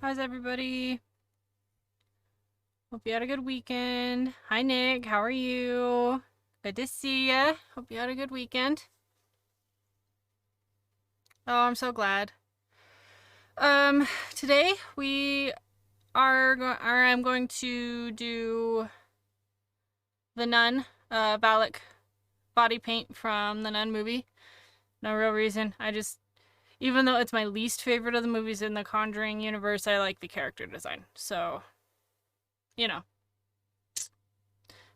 How's everybody? Hope you had a good weekend. Hi, Nick. How are you? Good to see ya. Hope you had a good weekend. Oh, I'm so glad. Today we or I'm going to do the Nun, Valek body paint from the Nun movie. No real reason. Even though it's my least favorite of the movies in the Conjuring universe, I like the character design. So, you know,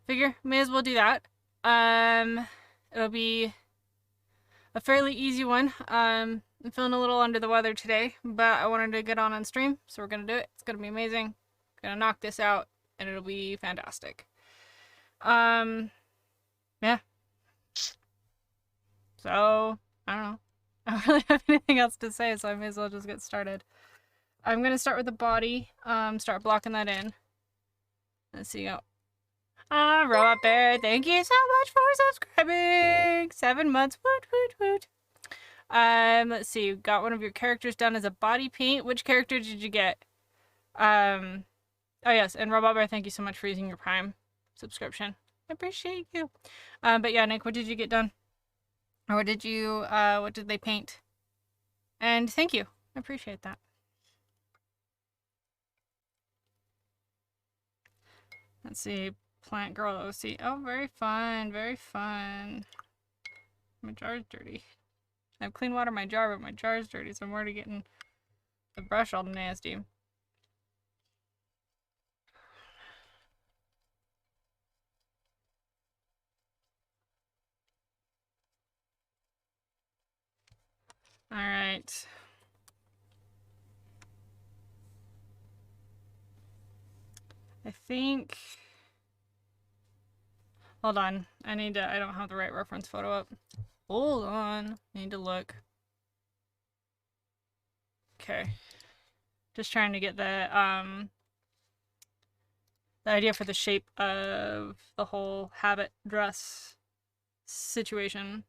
figure may as well do that. It'll be a fairly easy one. I'm feeling a little under the weather today, but I wanted to get on stream, so we're gonna do it. It's gonna be amazing. Gonna knock this out, and it'll be fantastic. Um, yeah. So I don't know. I don't really have anything else to say, so I may as well just get started. I'm gonna start with the body. Start blocking that in. Let's see. Go. Robot Bear, thank you so much for subscribing. 7 months. Woot woot woot. Let's see. You got one of your characters done as a body paint. Which character did you get? Oh yes, and Robot Bear, thank you so much for using your Prime subscription. I appreciate you. But yeah, Nick, what did you get done? Or what did they paint? And thank you. I appreciate that. Let's see. Plant Girl OC. Oh, very fun. Very fun. My jar's dirty. I have clean water in my jar, but my jar's dirty, so I'm already getting the brush all nasty. Alright. I think... Hold on. I don't have the right reference photo up. Hold on. I need to look. Okay. Just trying to get the idea for the shape of the whole habit dress situation.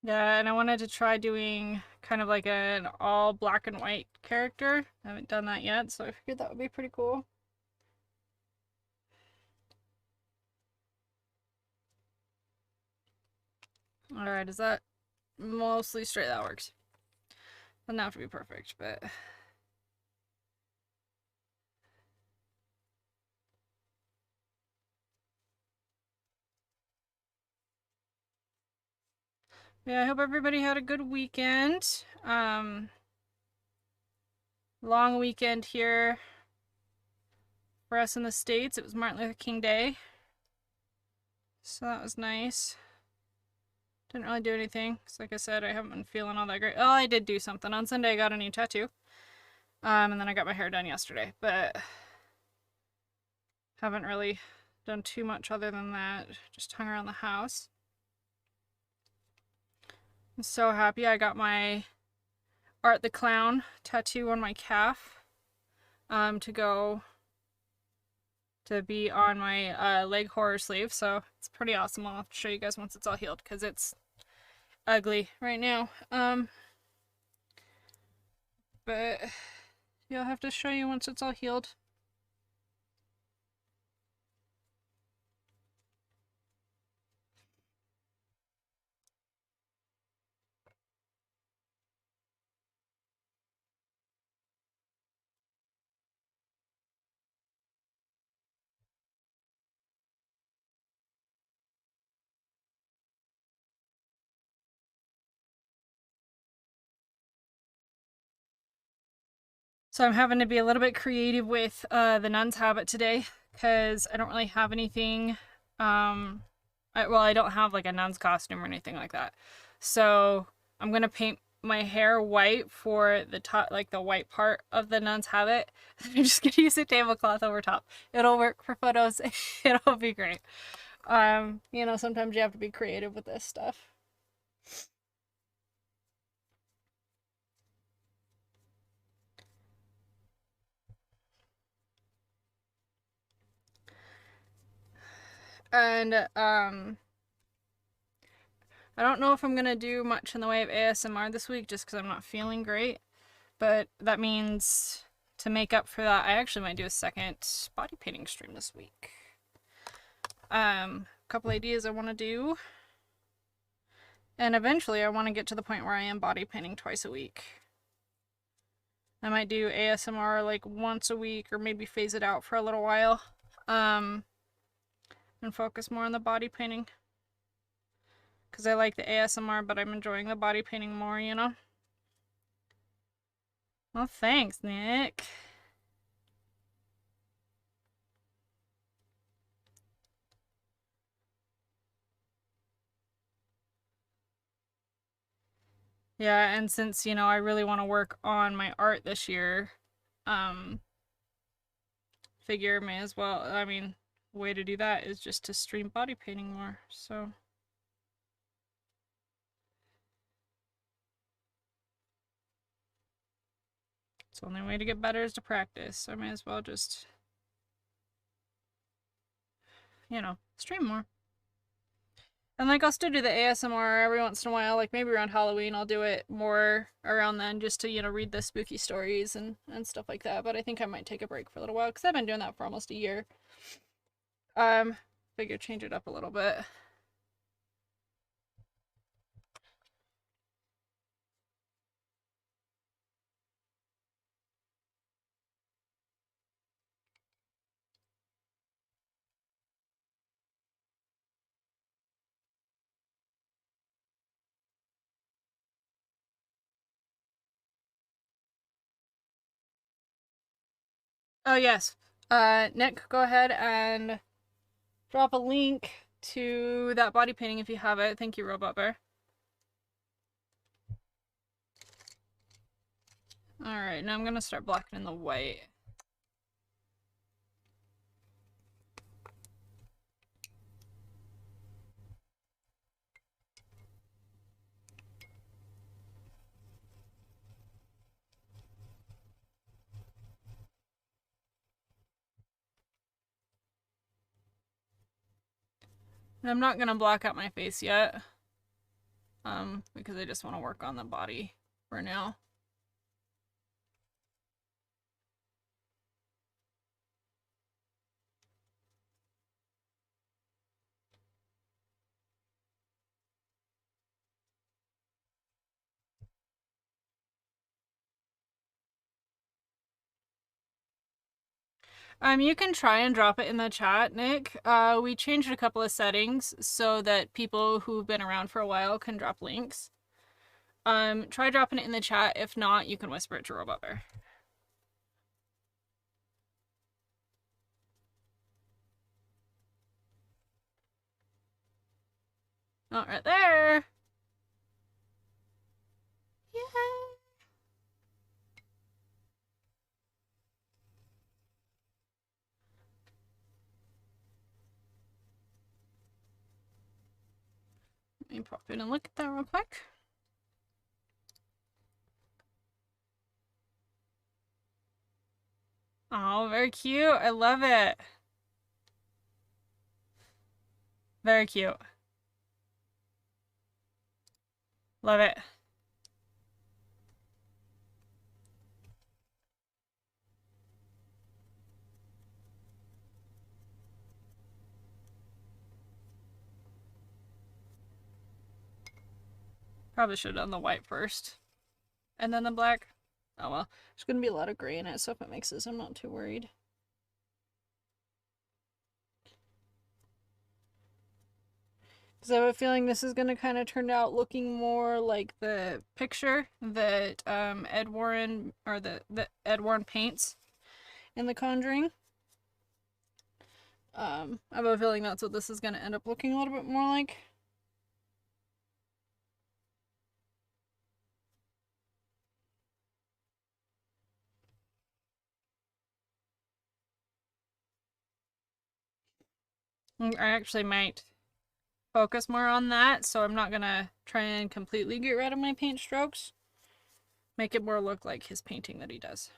Yeah, and I wanted to try doing kind of like an all black and white character. I haven't done that yet, so I figured that would be pretty cool. Alright, is that mostly straight? That works. Doesn't have to be perfect, but... Yeah, I hope everybody had a good weekend. Long weekend here for us in the States. It was Martin Luther King Day. So that was nice. Didn't really do anything. Cause like I said, I haven't been feeling all that great. Oh, I did do something. On Sunday I got a new tattoo. And then I got my hair done yesterday. But haven't really done too much other than that. Just hung around the house. I'm so happy I got my Art the Clown tattoo on my calf. To be on my leg horror sleeve, so it's pretty awesome. I'll have to show you guys once it's all healed because it's ugly right now. But yeah, I'll have to show you once it's all healed. So I'm having to be a little bit creative with the nun's habit today because I don't really have anything. I don't have like a nun's costume or anything like that. So I'm gonna paint my hair white for the top, like the white part of the nun's habit. I'm just gonna use a tablecloth over top. It'll work for photos. It'll be great. You know, sometimes you have to be creative with this stuff. And I don't know if I'm gonna do much in the way of ASMR this week just because I'm not feeling great. But that means to make up for that, I actually might do a second body painting stream this week. A couple ideas I want to do. And eventually I want to get to the point where I am body painting twice a week. I might do ASMR like once a week or maybe phase it out for a little while. And focus more on the body painting. Because I like the ASMR, but I'm enjoying the body painting more, you know? Well, thanks, Nick. Yeah, and since, you know, I really want to work on my art this year, figure may as well, I mean, way to do that is just to stream body painting more, so. It's the only way to get better is to practice, so I may as well just, you know, stream more. And like I'll still do the ASMR every once in a while, like maybe around Halloween I'll do it more around then just to, you know, read the spooky stories and stuff like that. But I think I might take a break for a little while because I've been doing that for almost a year. Figure change it up a little bit. Oh yes. Nick, go ahead and drop a link to that body painting if you have it. Thank you, Robot Bear. Alright, now I'm gonna start blackening the white. And I'm not gonna black out my face yet. Because I just want to work on the body for now. You can try and drop it in the chat, Nick. We changed a couple of settings so that people who've been around for a while can drop links. Try dropping it in the chat. If not, you can whisper it to Robot Bear. Oh, right there. Yay. Let me pop in and look at that real quick. Oh, very cute. I love it. Very cute. Love it. Probably should have done the white first. And then the black. Oh well. There's gonna be a lot of gray in it, so if it mixes, I'm not too worried. Because I have a feeling this is going to kind of turn out looking more like the picture that Ed Warren, or the Ed Warren paints in The Conjuring. I have a feeling that's what this is going to end up looking a little bit more like. I actually might focus more on that, so I'm not gonna try and completely get rid of my paint strokes. Make it more look like his painting that he does.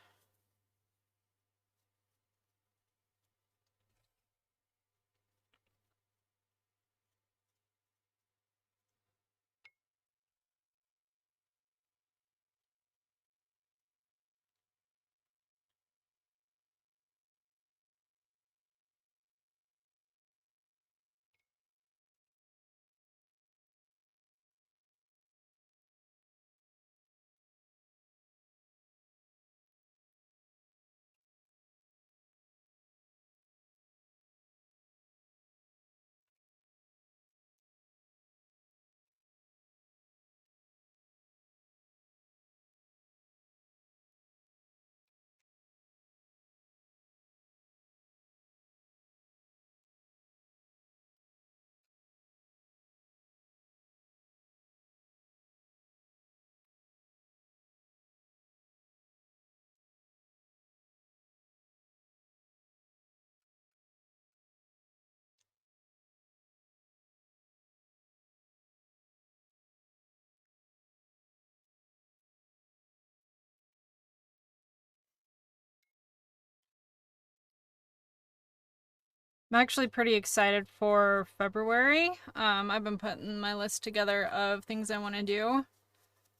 I'm actually pretty excited for February. I've been putting my list together of things I want to do,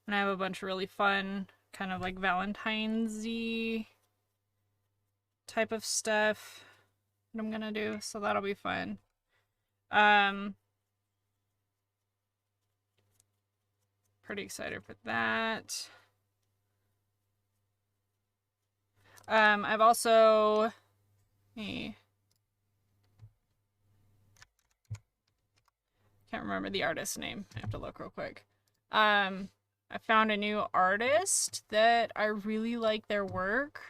and I have a bunch of really fun, kind of like Valentine's-y type of stuff that I'm gonna do, so that'll be fun. Um, Pretty excited for that. I've also, hey, can't remember the artist's name. I have to look real quick. I found a new artist that I really like their work.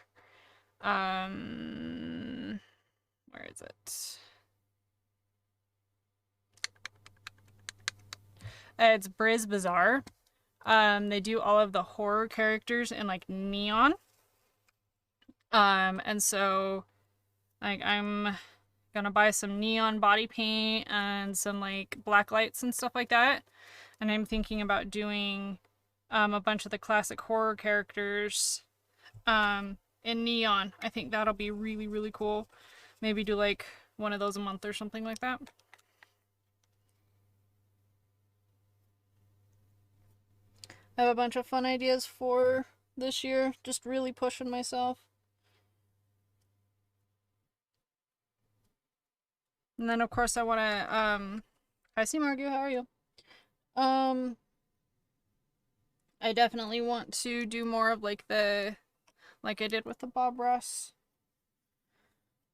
Where is it? It's Briz Bazaar. They do all of the horror characters in like neon. And so like I'm gonna buy some neon body paint and some like black lights and stuff like that. And I'm thinking about doing a bunch of the classic horror characters in neon. I think that'll be really, really cool. Maybe do like one of those a month or something like that. I have a bunch of fun ideas for this year. Just really pushing myself. And then of course I wanna hi see Margu, how are you? Um I definitely want to do more of like the like I did with the Bob Ross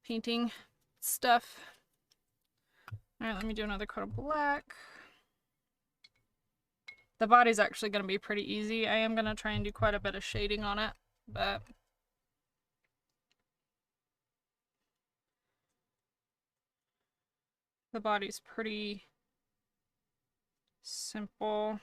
painting stuff. Alright, let me do another coat of black. The body's actually gonna be pretty easy. I am gonna try and do quite a bit of shading on it, but the body's pretty simple.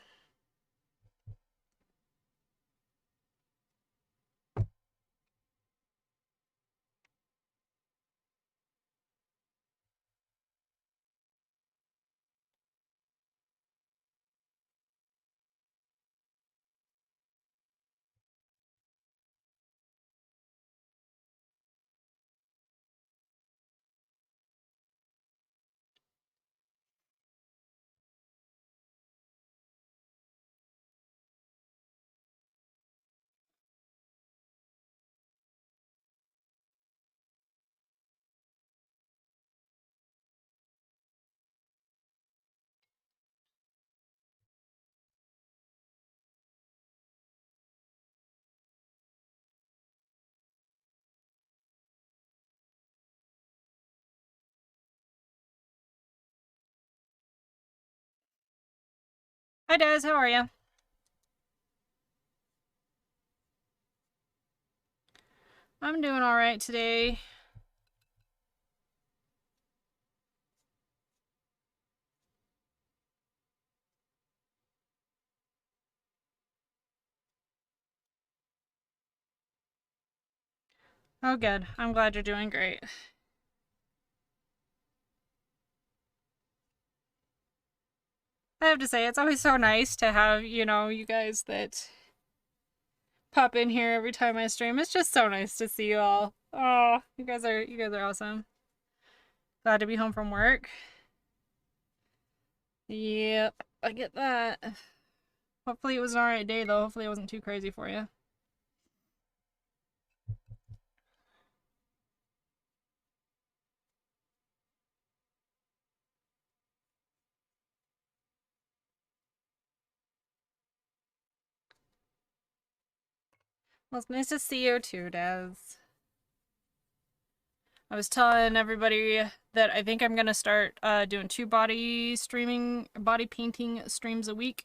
Hi Des, how are you? I'm doing alright today. Oh good. I'm glad you're doing great. I have to say, it's always so nice to have, you know, you guys that pop in here every time I stream. It's just so nice to see you all. Oh, you guys are awesome. Glad to be home from work. Yep, I get that. Hopefully it was an alright day though. Hopefully it wasn't too crazy for you. Well, it's nice to see you too, Des. I was telling everybody that I think I'm gonna start doing 2 body painting streams a week,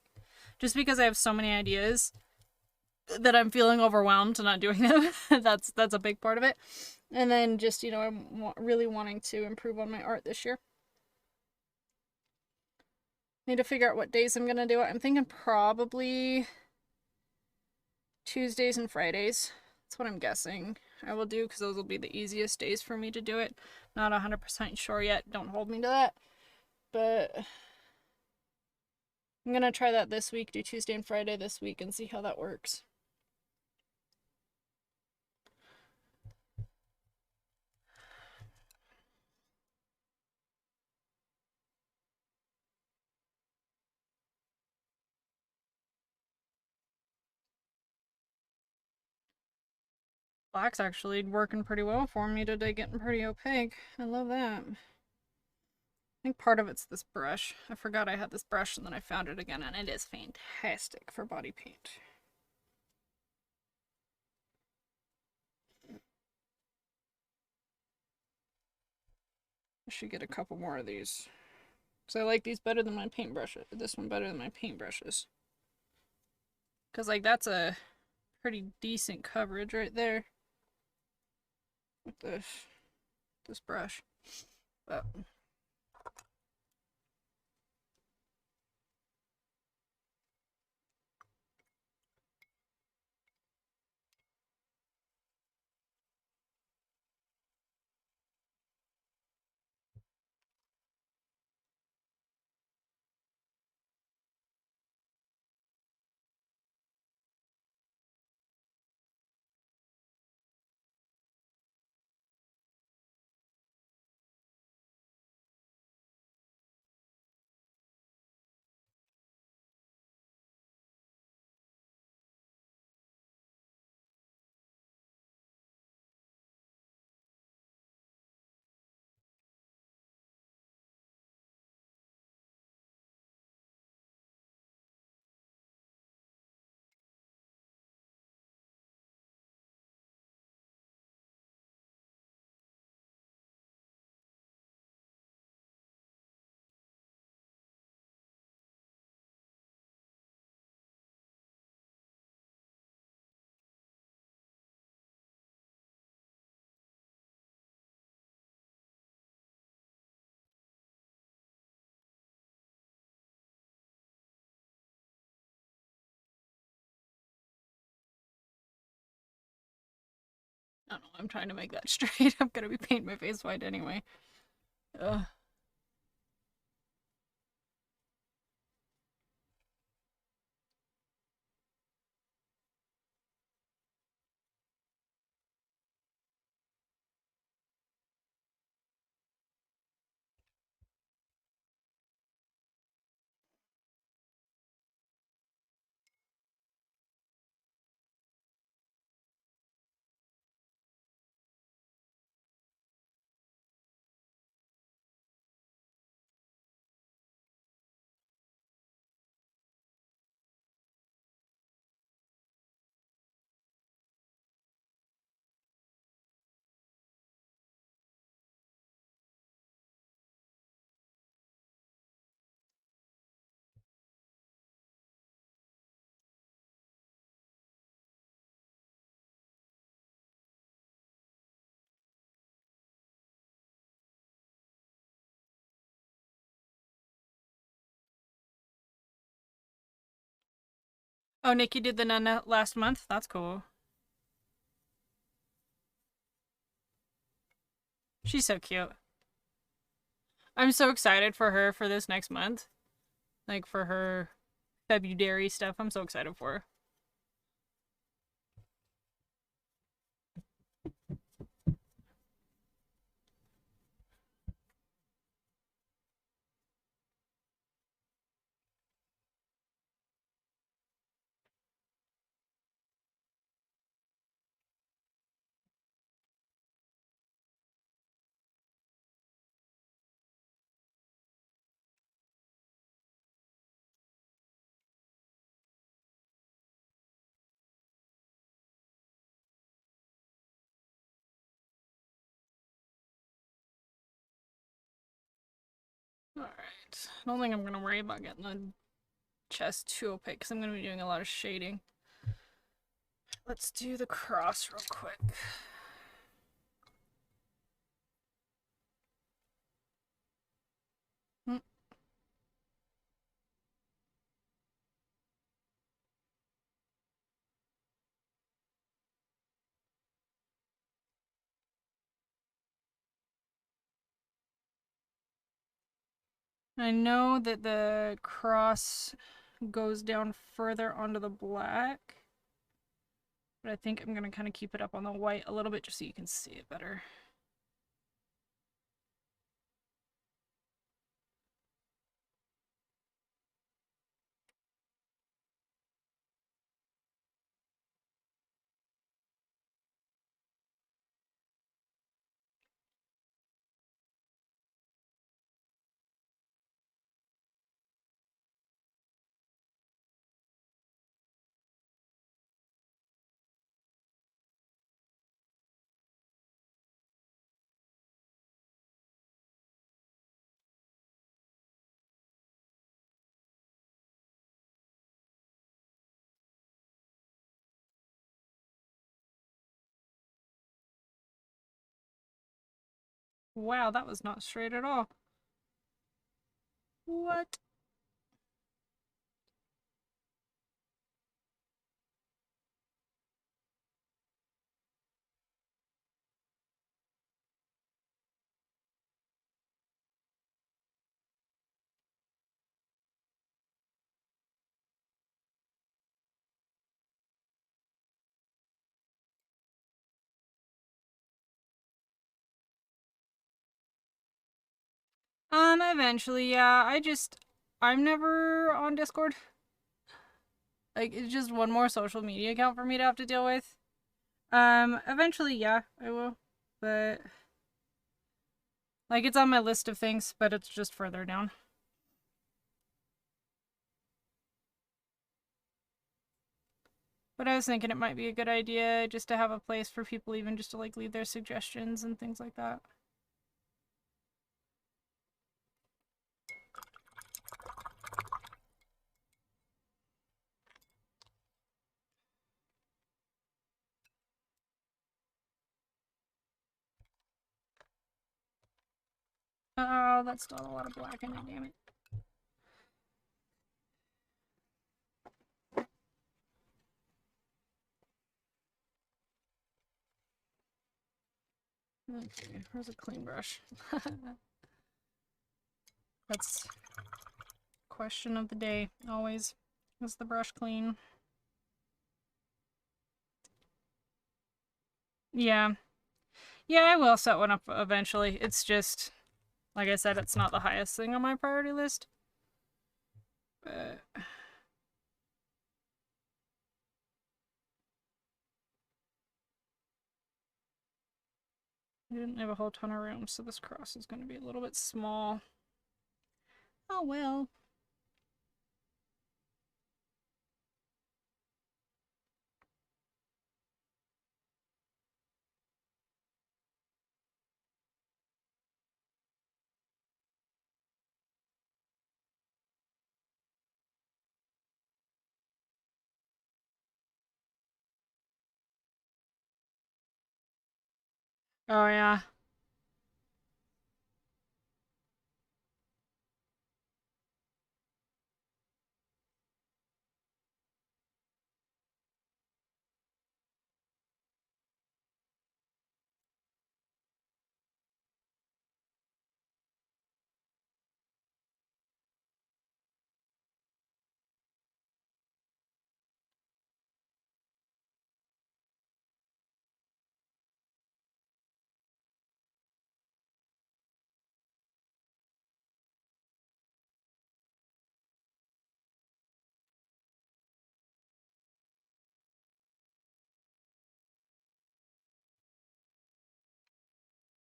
just because I have so many ideas that I'm feeling overwhelmed to not doing them. That's a big part of it. And then just, you know, I'm really wanting to improve on my art this year. Need to figure out what days I'm gonna do it. I'm thinking probably Tuesdays and Fridays. That's what I'm guessing I will do, because those will be the easiest days for me to do it. Not 100% sure yet. Don't hold me to that. But I'm gonna try that this week, do Tuesday and Friday this week, and see how that works. Black's actually working pretty well for me today, getting pretty opaque. I love that. I think part of it's this brush. I forgot I had this brush and then I found it again, and it is fantastic for body paint. I should get a couple more of these, because I like these better than my paintbrushes. This one better than my paintbrushes. Because, like, that's a pretty decent coverage right there with this brush. But I don't know. I'm trying to make that straight. I'm gonna be painting my face white anyway. Ugh. Oh, Nikki did the nun last month? That's cool. She's so cute. I'm so excited for her for this next month. like for her February stuff. I'm so excited for her. Alright. I don't think I'm gonna worry about getting the chest too opaque because I'm gonna be doing a lot of shading. Let's do the cross real quick. I know that the cross goes down further onto the black, but I think I'm gonna kind of keep it up on the white a little bit just so you can see it better. Wow, that was not straight at all. What? Eventually, yeah. I'm never on Discord. Like, it's just one more social media account for me to have to deal with. Eventually, yeah, I will. But, like, it's on my list of things, but it's just further down. But I was thinking it might be a good idea just to have a place for people even just to, like, leave their suggestions and things like that. Oh, that's still a lot of black in it, damn it. Okay, where's a clean brush? That's question of the day, always. Is the brush clean? Yeah. Yeah, I will set one up eventually. It's just, like I said, it's not the highest thing on my priority list. But... I didn't have a whole ton of room, so this cross is going to be a little bit small. Oh well. Oh yeah.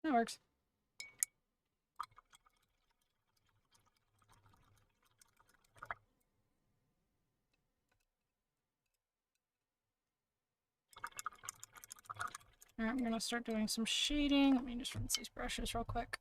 That works. Alright, I'm gonna start doing some shading. Let me just rinse these brushes real quick.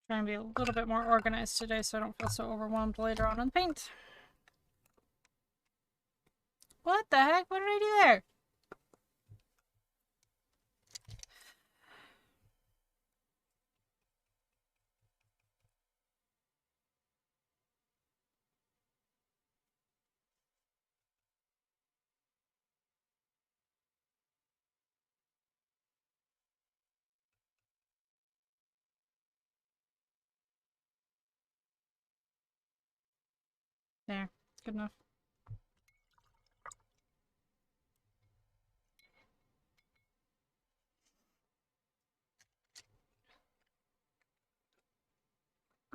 Trying to be a little bit more organized today so I don't feel so overwhelmed later on in the paint. What the heck? What did I do there? There. Good enough.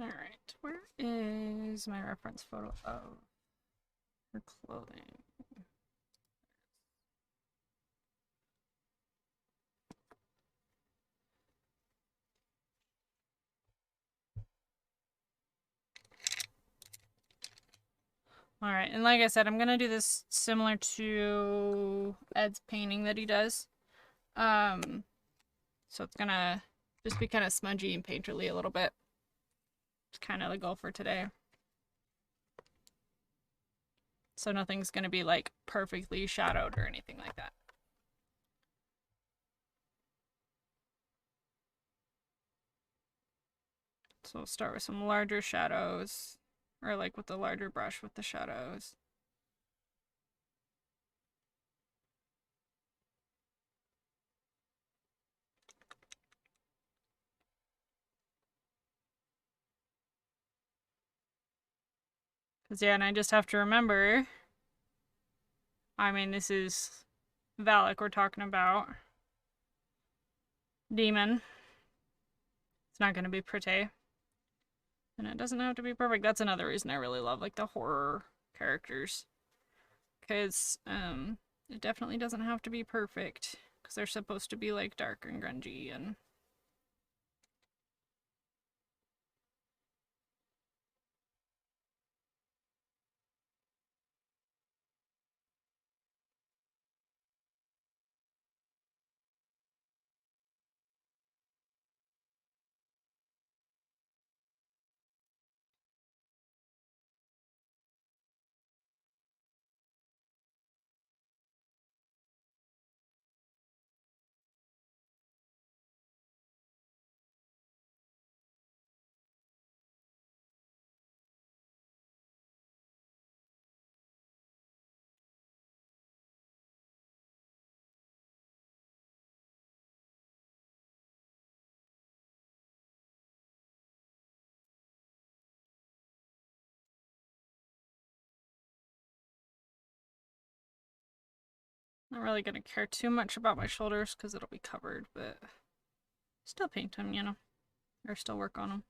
Alright, where is my reference photo of her clothing? Alright, and like I said, I'm gonna do this similar to Ed's painting that he does. So it's gonna just be kind of smudgy and painterly a little bit. It's kind of the goal for today. So nothing's gonna be like perfectly shadowed or anything like that. So we'll start with some larger shadows, or like with the larger brush with the shadows. Because yeah, and I just have to remember, I mean, this is Valek we're talking about. Demon. It's not going to be pretty. And it doesn't have to be perfect. That's another reason I really love like the horror characters. Because it definitely doesn't have to be perfect. Because they're supposed to be like dark and grungy and not really gonna care too much about my shoulders because it'll be covered, but still paint them, you know, or still work on them.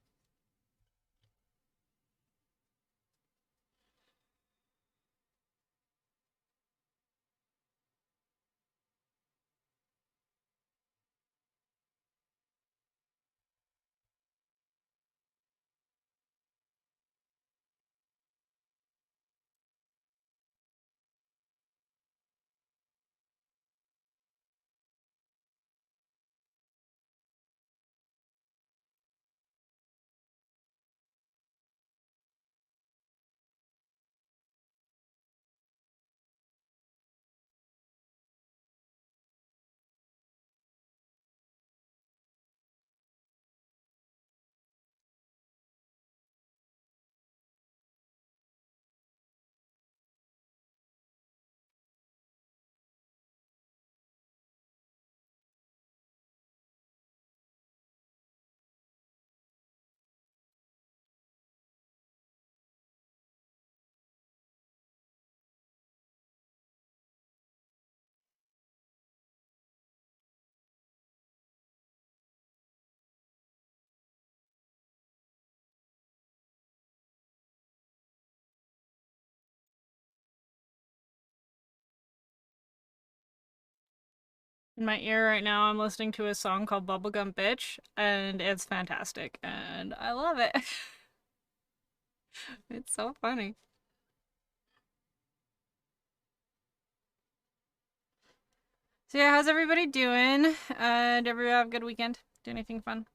In my ear right now, I'm listening to a song called Bubblegum Bitch, and it's fantastic, and I love it. It's so funny. So yeah, how's everybody doing? Did everybody have a good weekend? Do anything fun?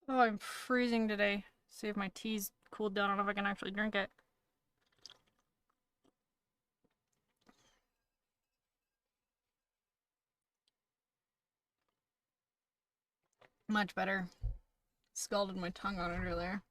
Oh, I'm freezing today. See if my tea's cooled down. I don't know if I can actually drink it. Much better. Scalded my tongue on it earlier.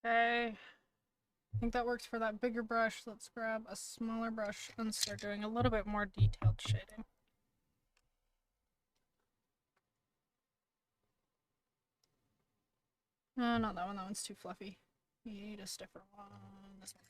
Okay. I think that works for that bigger brush. Let's grab a smaller brush and start doing a little bit more detailed shading. No, not that one. That one's too fluffy. You need a stiffer one. This one.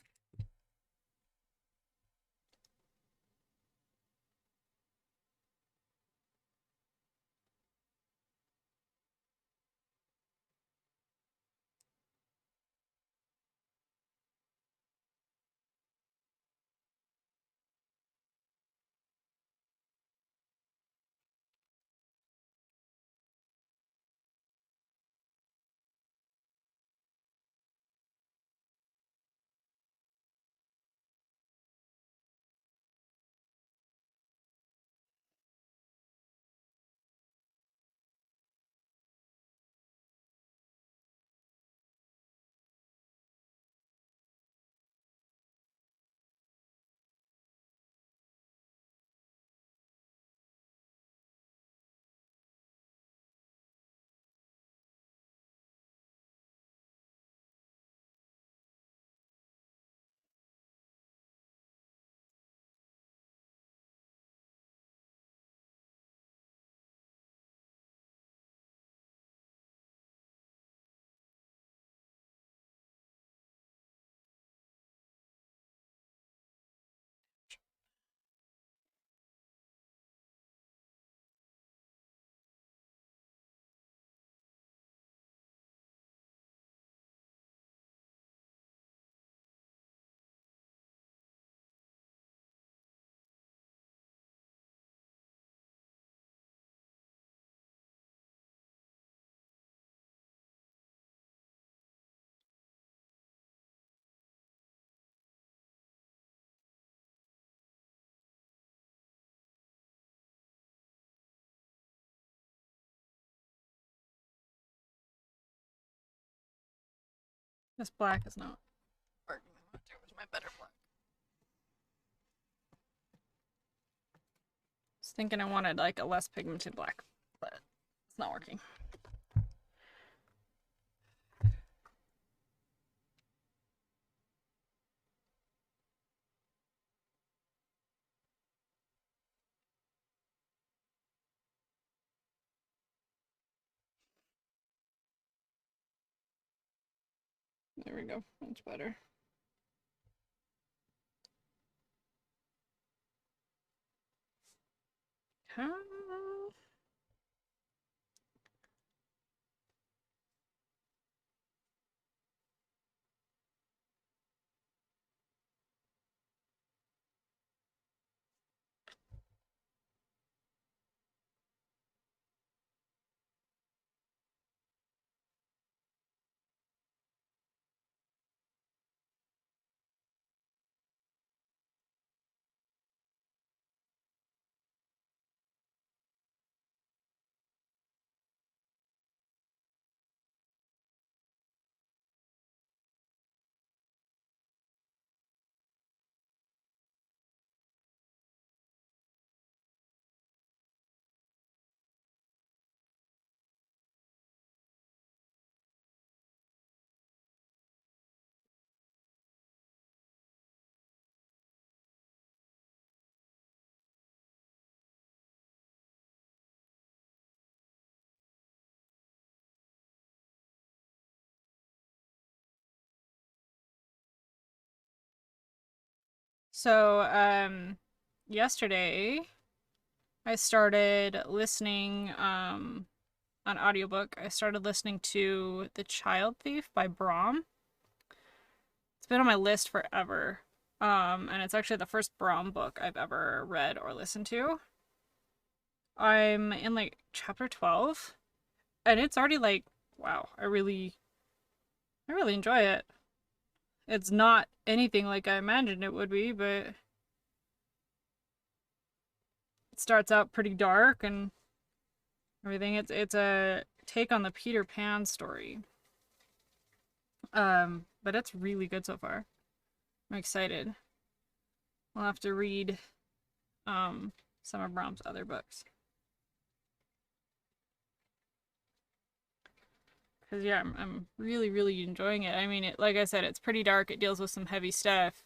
This black is not working. There was my better black. I was thinking I wanted like a less pigmented black, but it's not working. There we go. Much better. So, yesterday I started listening on audiobook. I started listening to The Child Thief by Brahm. It's been on my list forever. And it's actually the first Brahm book I've ever read or listened to. I'm in like chapter 12 and it's already like wow, I really enjoy it. It's not anything like I imagined it would be, but it starts out pretty dark and everything. It's a take on the Peter Pan story. But it's really good so far. I'm excited. I'll have to read some of Brahms' other books. Cause yeah, I'm really enjoying it. I mean, like I said, it's pretty dark. It deals with some heavy stuff.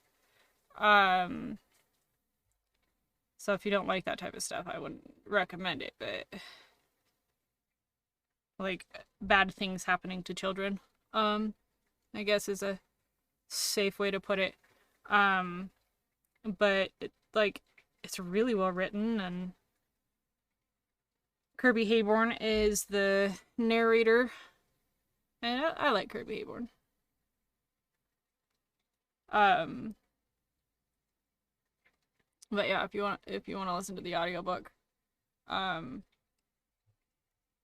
Um, so if you don't like that type of stuff, I wouldn't recommend it. But like bad things happening to children, um, I guess is a safe way to put it. Um, but like it's really well written, and Kirby Hayborn is the narrator, and I like Kirby Hayborn. Um, but yeah, if you want to listen to the audiobook, um,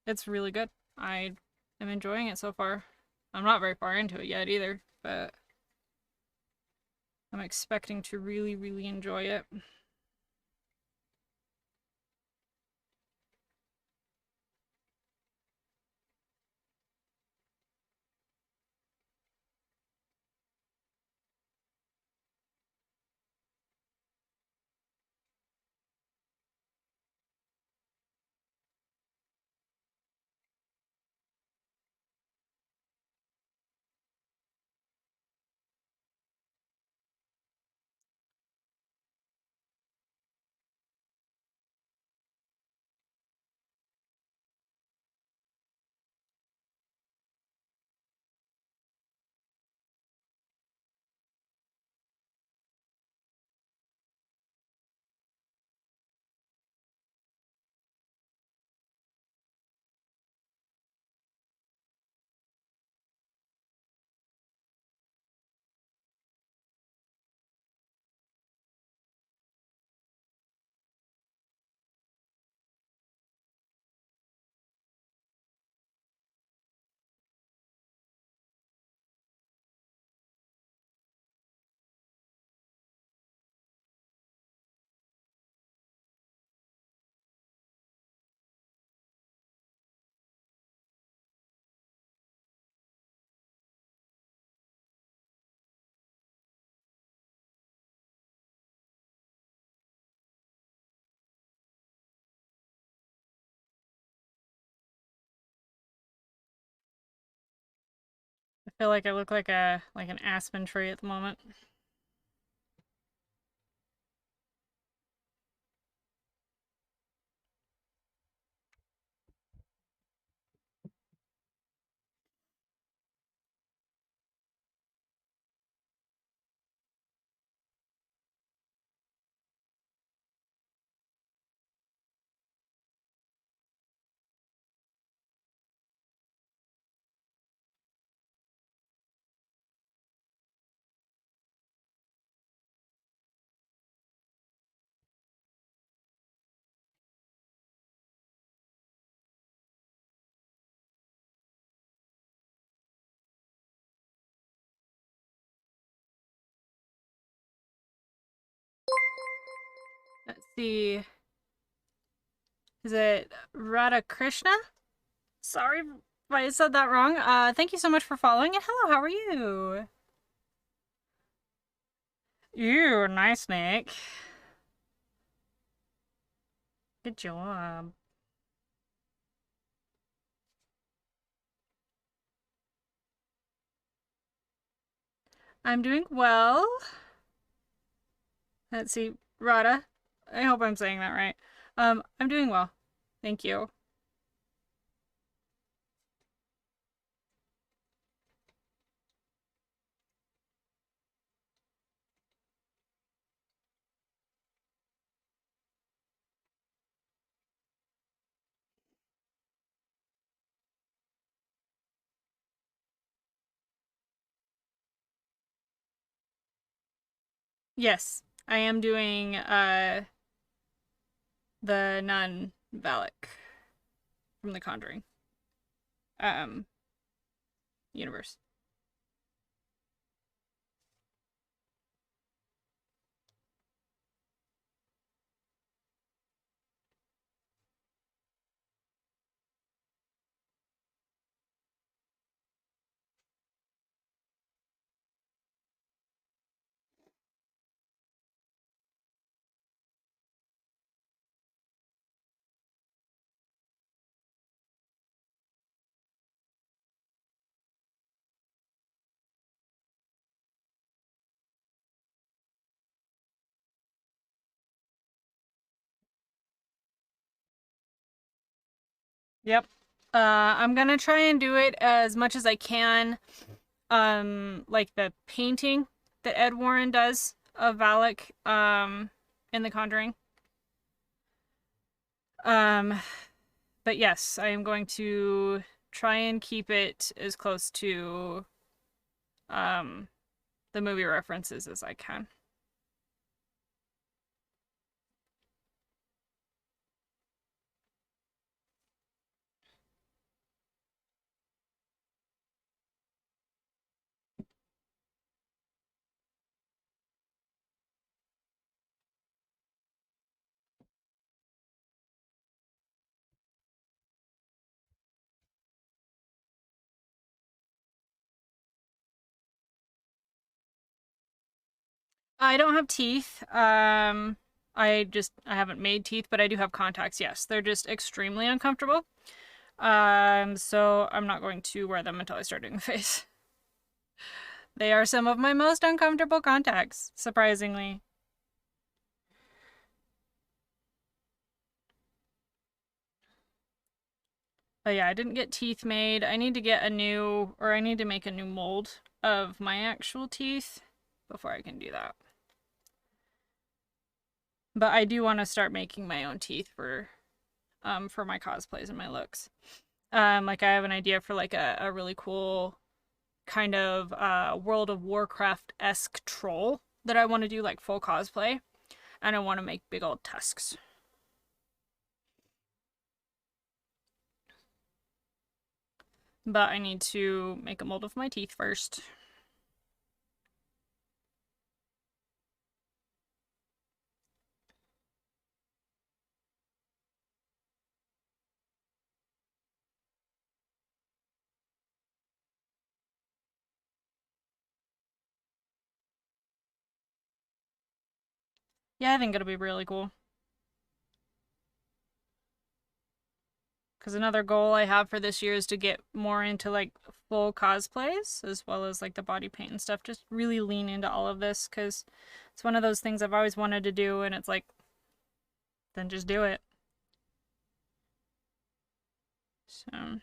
it's really good. I am enjoying it so far. I'm not very far into it yet either, but I'm expecting to really enjoy it. I feel like I look like an aspen tree at the moment. Let's see. Is it Radha Krishna? Sorry if I said that wrong. Thank you so much for following, and hello, how are you? You nice, Nick. Good job. I'm doing well. Let's see, Radha. I hope I'm saying that right. I'm doing well. Thank you. Yes, I am doing the nun Valek from the Conjuring um universe. Yep. I'm gonna try and do it as much as I can. Like the painting that Ed Warren does of Valak, in The Conjuring. Um, but yes, I am going to try and keep it as close to um the movie references as I can. I don't have teeth. I haven't made teeth, but I do have contacts. Yes, they're just extremely uncomfortable. So I'm not going to wear them until I start doing the face. They are some of my most uncomfortable contacts, surprisingly. But yeah, I didn't get teeth made. I need to get a new, or I need to make a new mold of my actual teeth before I can do that. But I do want to start making my own teeth for my cosplays and my looks. Like I have an idea for like a really cool kind of World of Warcraft-esque troll that I want to do like full cosplay, and I want to make big old tusks. But I need to make a mold of my teeth first. Yeah, I think it'll be really cool. Because another goal I have for this year is to get more into like full cosplays as well as like the body paint and stuff. Just really lean into all of this because it's one of those things I've always wanted to do, and it's like, then just do it. So.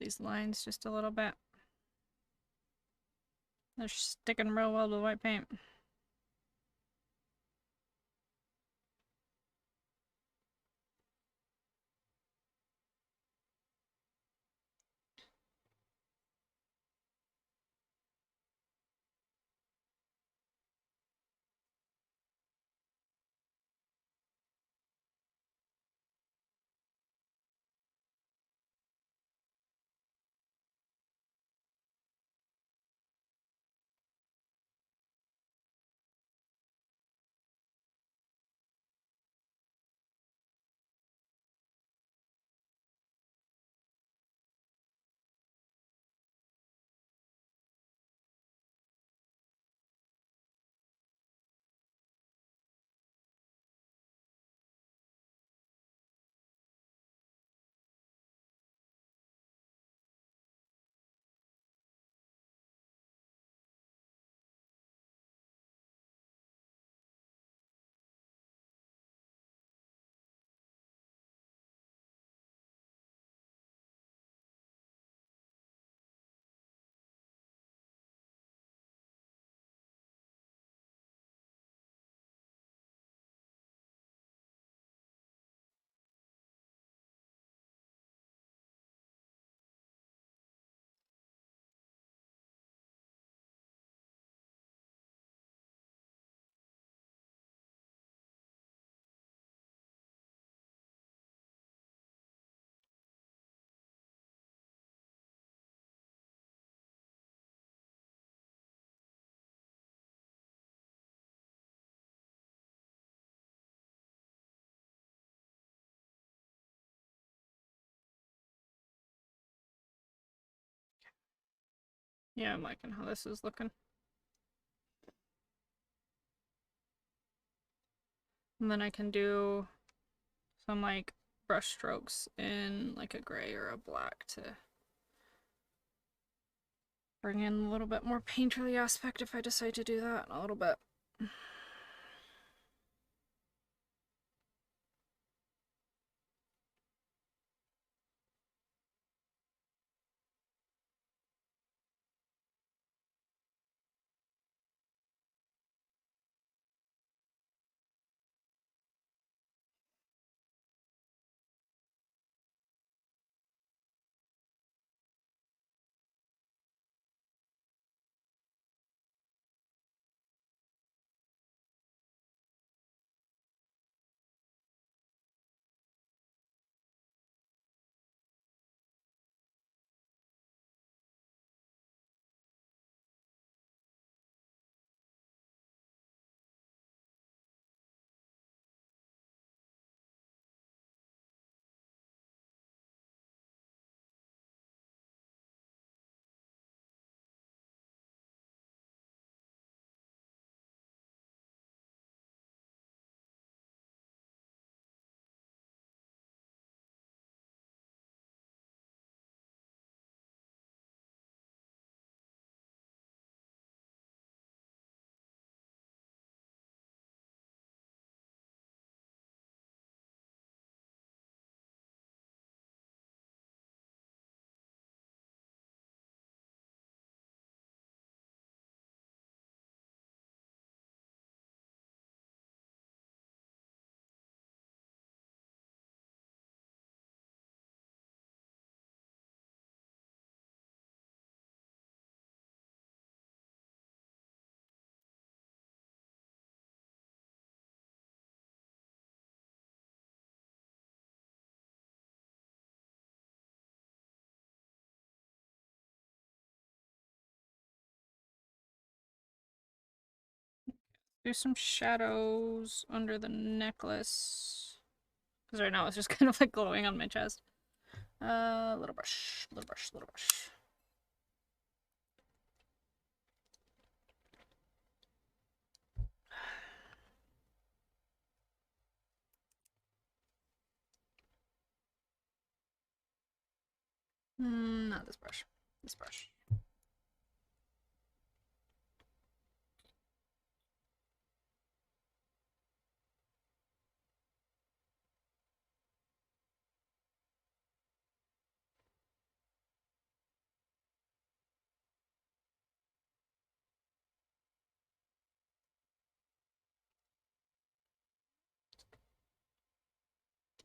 these lines just a little bit. They're sticking real well with white paint. Yeah, I'm liking how this is looking. And then I can do some like brush strokes in like a gray or a black to bring in a little bit more painterly aspect if I decide to do that in a little bit. Do some shadows under the necklace. Because right now it's just kind of like glowing on my chest. Little brush, little brush, little brush. Not this brush. This brush.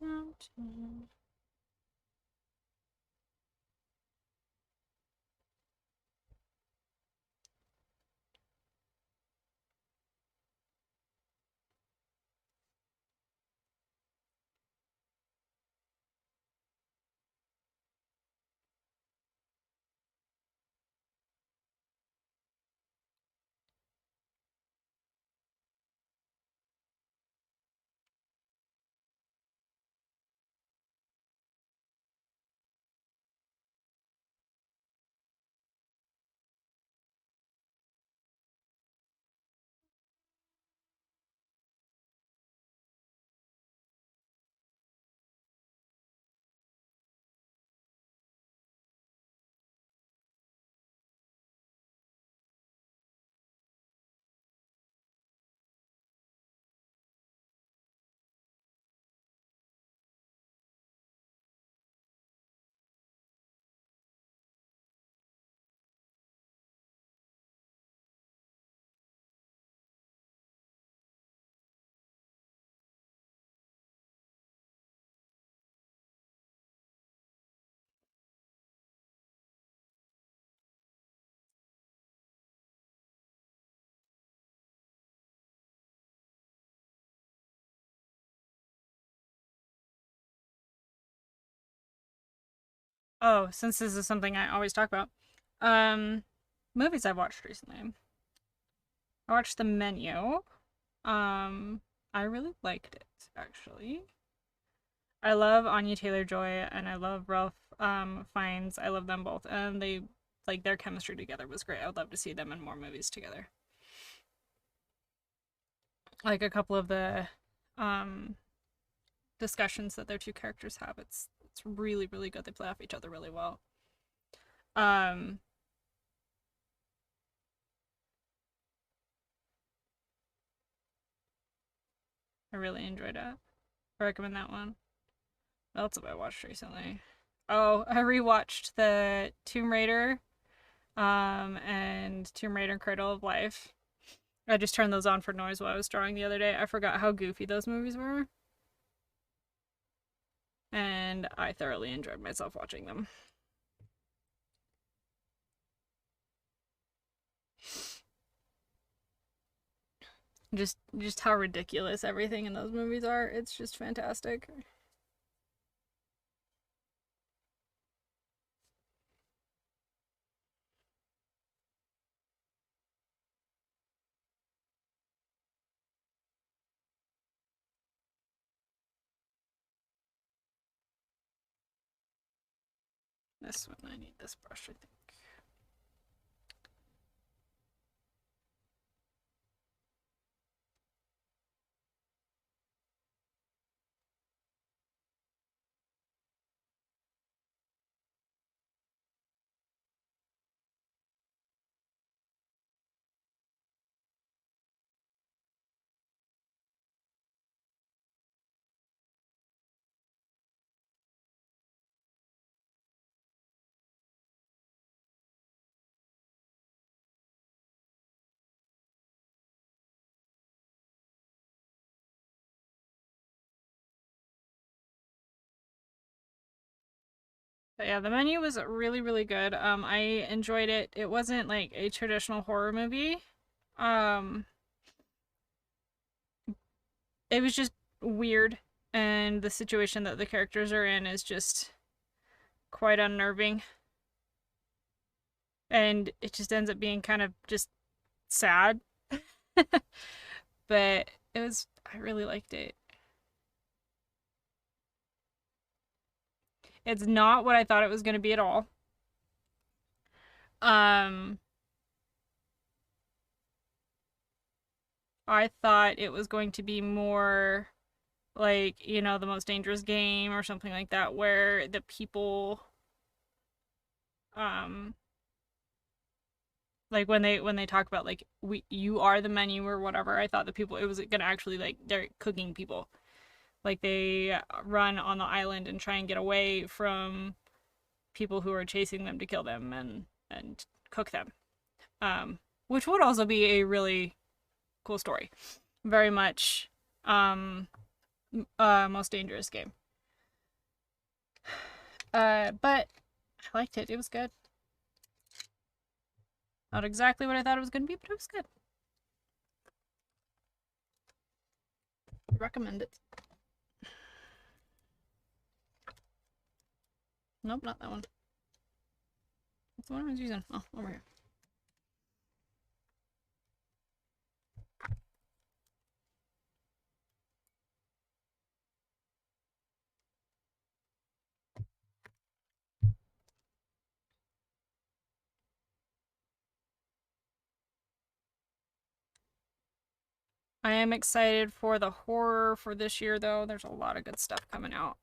Downtown. Oh, since this is something I always talk about, um, movies I've watched recently. I watched The Menu. Um, I really liked it actually. I love Anya Taylor-Joy and I love Ralph Fiennes. I love them both, and they like their chemistry together was great. I would love to see them in more movies together. Like a couple of the um discussions that their two characters have, it's really really good. They play off each other really well. Um, I really enjoyed it. I recommend that one. What else have I watched recently? Oh, I rewatched the Tomb Raider, and Tomb Raider Cradle of Life. I just turned those on for noise while I was drawing the other day. I forgot how goofy those movies were, and I thoroughly enjoyed myself watching them. Just how ridiculous everything in those movies are. It's just fantastic. This one, I need this brush, I think. But yeah, the menu was really, really good. I enjoyed it. It wasn't like a traditional horror movie. Um, it was just weird, and the situation that the characters are in is just quite unnerving. And it just ends up being kind of just sad. But I really liked it. It's not what I thought it was going to be at all. Um, I thought it was going to be more like, the most dangerous game or something like that, where the people, um, like when they talk about like you are the menu or whatever, I thought the people it was gonna actually like they're cooking people, like they run on the island and try and get away from people who are chasing them to kill them and cook them, which would also be a really cool story. Very much, most dangerous game. But I liked it. It was good. Not exactly what I thought it was gonna be, but it was good. Recommend it. Nope, not that one. What's the one I was using? Oh, over here. I am excited for the horror for this year, though. There's a lot of good stuff coming out,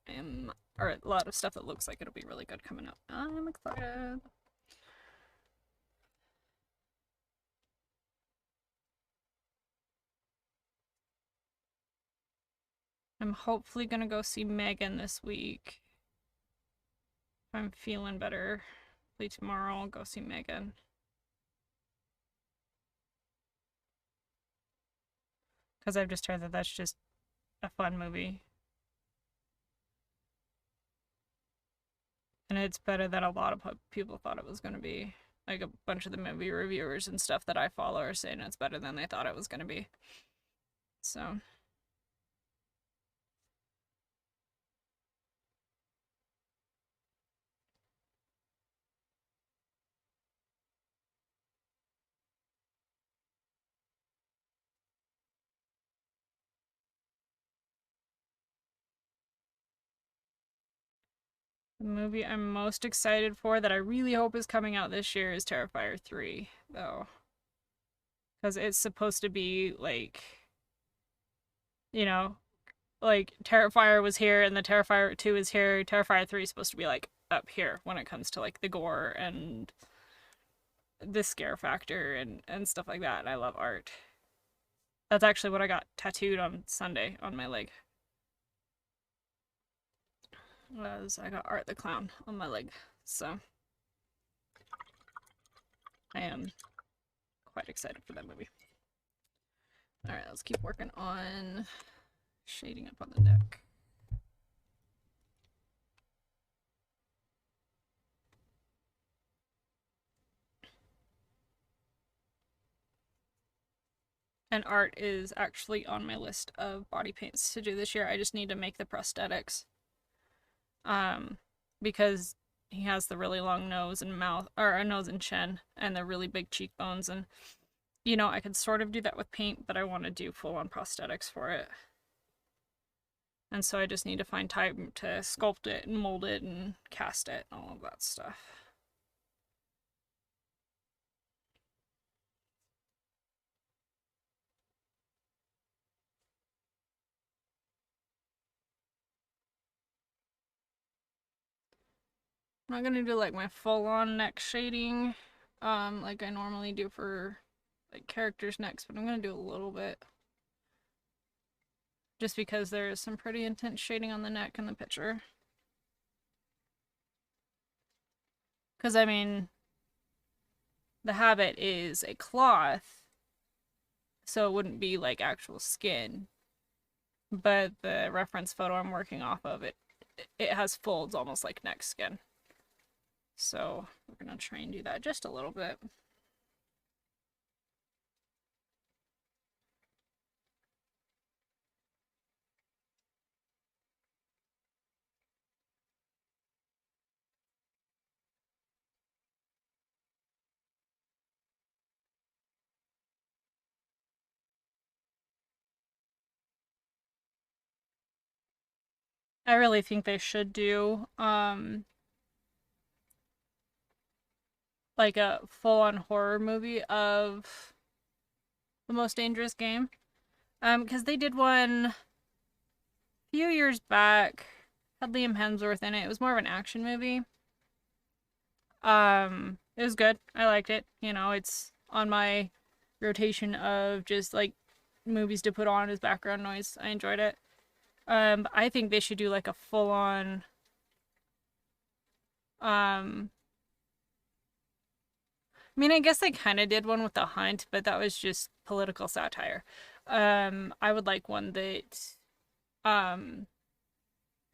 or a lot of stuff that looks like it'll be really good coming up. I'm excited. I'm hopefully gonna go see Megan this week. If I'm feeling better, hopefully tomorrow I'll go see Megan. Because I've just heard that that's just a fun movie. And it's better than a lot of people thought it was going to be. Like a bunch of the movie reviewers and stuff that I follow are saying it's better than they thought it was going to be. So. The movie I'm most excited for that I really hope is coming out this year is Terrifier 3, though. Because it's supposed to be like, you know, like Terrifier was here and the Terrifier 2 is here. Terrifier 3 is supposed to be like up here when it comes to like the gore and the scare factor and stuff like that. And I love art. That's actually what I got tattooed on Sunday on my leg. Was I got Art the Clown on my leg. So I am quite excited for that movie. Alright, let's keep working on shading up on the neck. And art is actually on my list of body paints to do this year. I just need to make the prosthetics. Because he has the really long nose and mouth, or a nose and chin, and the really big cheekbones. And, you know, I could sort of do that with paint, but I want to do full-on prosthetics for it. And so I just need to find time to sculpt it and mold it and cast it and all of that stuff. I'm not gonna do like my full-on neck shading, like I normally do for like characters' necks, but I'm gonna do a little bit. Just because there is some pretty intense shading on the neck in the picture. Because, I mean, the habit is a cloth, so it wouldn't be like actual skin. But the reference photo I'm working off of, it has folds almost like neck skin. So we're gonna try and do that just a little bit. I really think they should do like a full-on horror movie of The Most Dangerous Game. Because they did one a few years back, had Liam Hemsworth in it. It was more of an action movie. It was good. I liked it. You know, it's on my rotation of just like movies to put on as background noise. I enjoyed it. I think they should do like a full-on I mean, I guess they kind of did one with The Hunt, but that was just political satire. I would like one that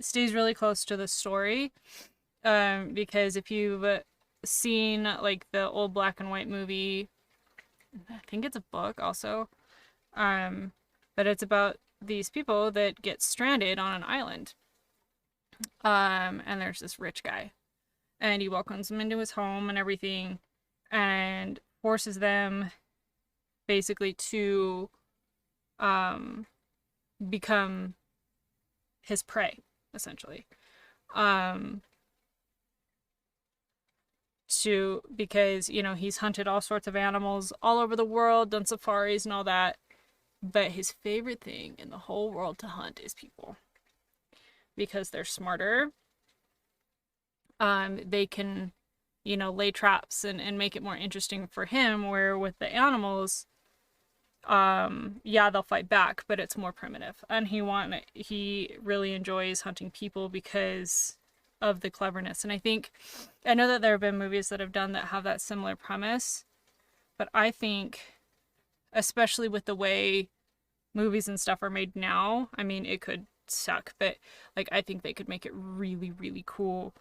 stays really close to the story. Because if you've seen like the old black and white movie, I think it's a book also. Um, but it's about these people that get stranded on an island. And there's this rich guy, and he welcomes them into his home and everything, and forces them basically to um become his prey, essentially. Um, to because he's hunted all sorts of animals all over the world, done safaris and all that, but his favorite thing in the whole world to hunt is people because they're smarter. They can lay traps and make it more interesting for him, where with the animals, yeah, they'll fight back, but it's more primitive, and he really enjoys hunting people because of the cleverness. And I know that there have been movies that have done that have that similar premise, but I think, especially with the way movies and stuff are made now, I mean, it could suck, but like I think they could make it really, really cool,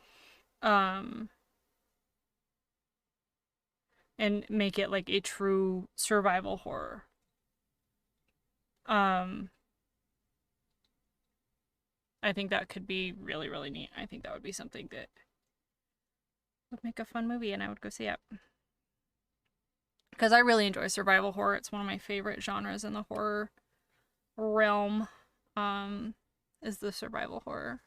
um and make it like a true survival horror. um I think that could be really, really neat. I think that would be something that would make a fun movie, and I would go see it. Because I really enjoy survival horror. It's one of my favorite genres in the horror realm, um, is the survival horror.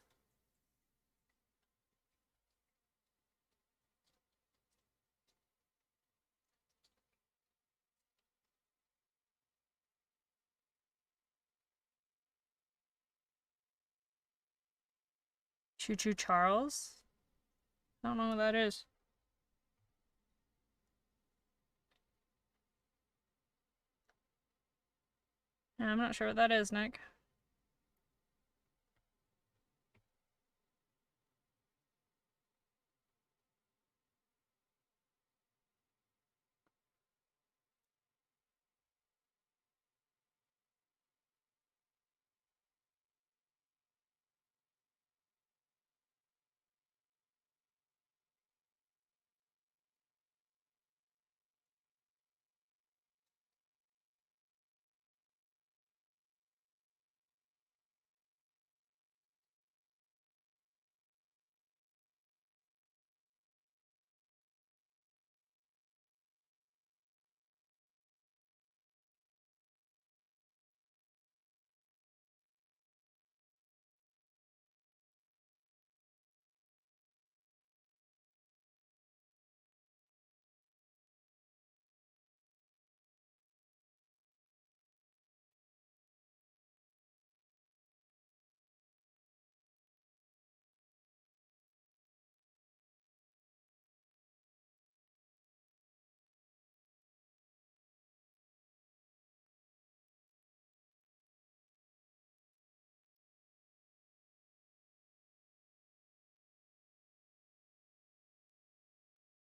Choo Choo Charles? I don't know what that is. Yeah, I'm not sure what that is, Nick.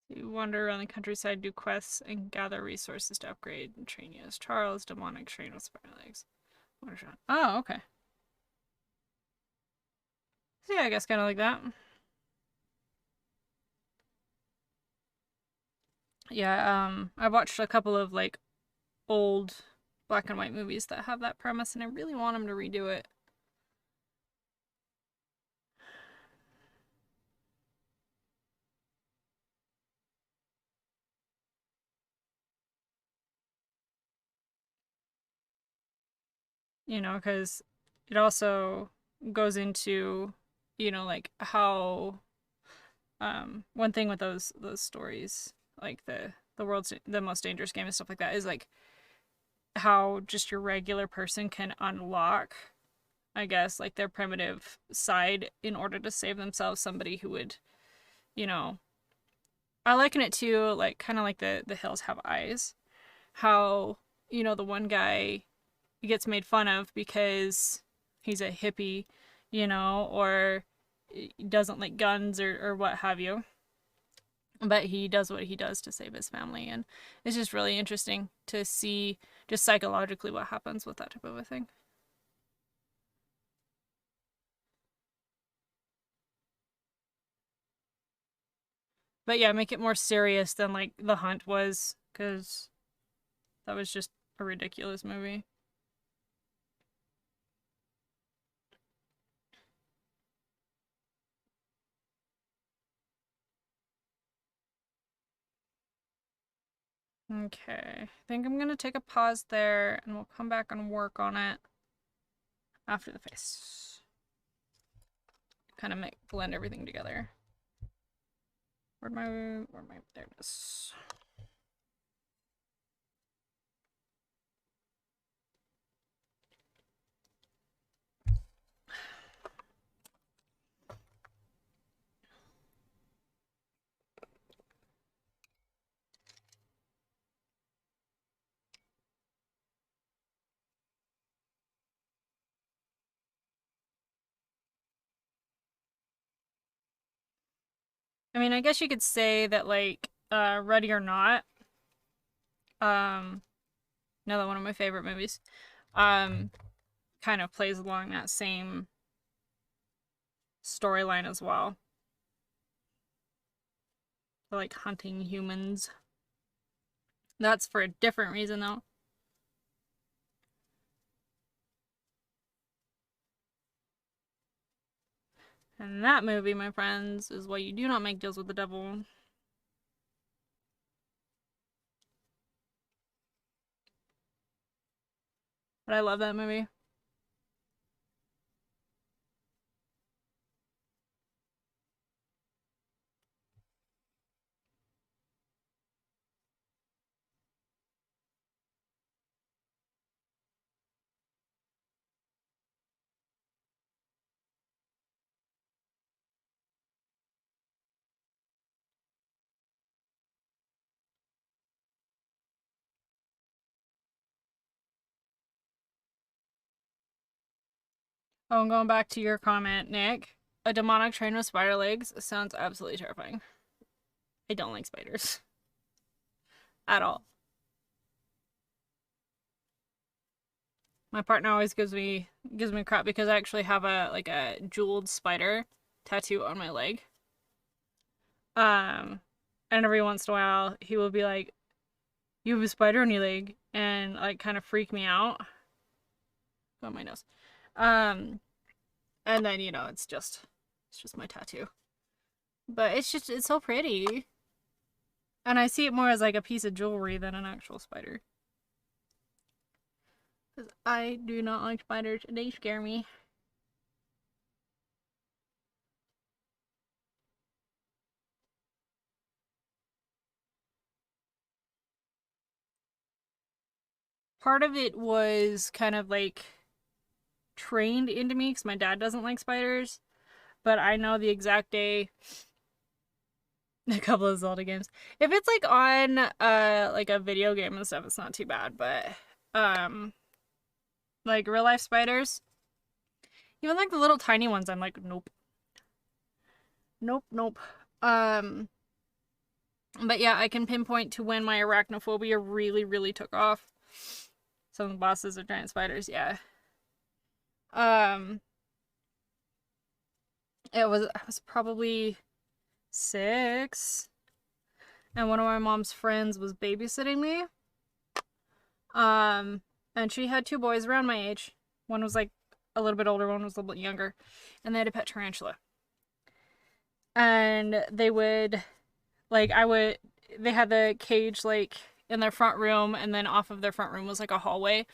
You wander around the countryside, do quests, and gather resources to upgrade and train you as Charles, demonic train with spider legs. Oh, okay. So yeah, I guess kind of like that. Yeah, I watched a couple of like old black and white movies that have that premise, and I really want them to redo it. Because it also goes into, like how one thing with those stories, like the world's the most dangerous game and stuff like that, is like how just your regular person can unlock, I guess, like their primitive side in order to save themselves. Somebody who would, you know, I liken it to like kind of like the hills have eyes. How, the one guy gets made fun of because he's a hippie, or doesn't like guns or what have you. But he does what he does to save his family. And it's just really interesting to see just psychologically what happens with that type of a thing. But yeah, make it more serious than like The Hunt was, because that was just a ridiculous movie. Okay, I think I'm gonna take a pause there and we'll come back and work on it after the face. Kind of blend everything together. There it is. I mean, I guess you could say that like Ready or Not, another one of my favorite movies, um, kind of plays along that same storyline as well. So, like hunting humans. That's for a different reason though. And that movie, my friends, is why you do not make deals with the devil. But I love that movie. Oh, and going back to your comment, Nick, a demonic train with spider legs sounds absolutely terrifying. I don't like spiders. At all. My partner always gives me crap because I actually have a jeweled spider tattoo on my leg. Um, and every once in a while he will be like, "You have a spider on your leg," and like kind of freak me out. Go on my nose. Um, and then it's just my tattoo. But it's so pretty. And I see it more as like a piece of jewelry than an actual spider. Because I do not like spiders. They scare me. Part of it was kind of like trained into me because my dad doesn't like spiders. But I know the exact day a couple of Zelda games. If it's like on like a video game and stuff, it's not too bad. But um like real life spiders, even like the little tiny ones, I'm like, nope. Nope, nope. Um but yeah, I can pinpoint to when my arachnophobia really, really took off. Some of the bosses are giant spiders, yeah. Um I was probably 6, and one of my mom's friends was babysitting me. Um, and she had 2 boys around my age. One was like a little bit older, one was a little bit younger, and they had a pet tarantula. And they would, like, they had the cage like in their front room, and then off of their front room was like a hallway,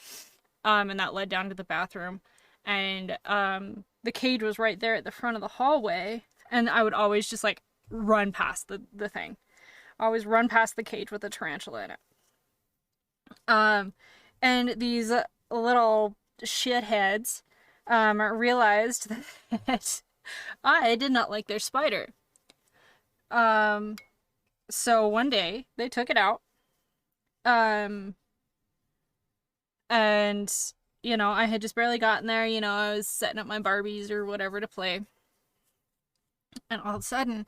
and that led down to the bathroom. And the cage was right there at the front of the hallway, and I would always just like run past the thing. Always run past the cage with the tarantula in it. Um, and these little shitheads realized that I did not like their spider. Um, so one day they took it out. Um, and I had just barely gotten there. I was setting up my Barbies or whatever to play. And all of a sudden,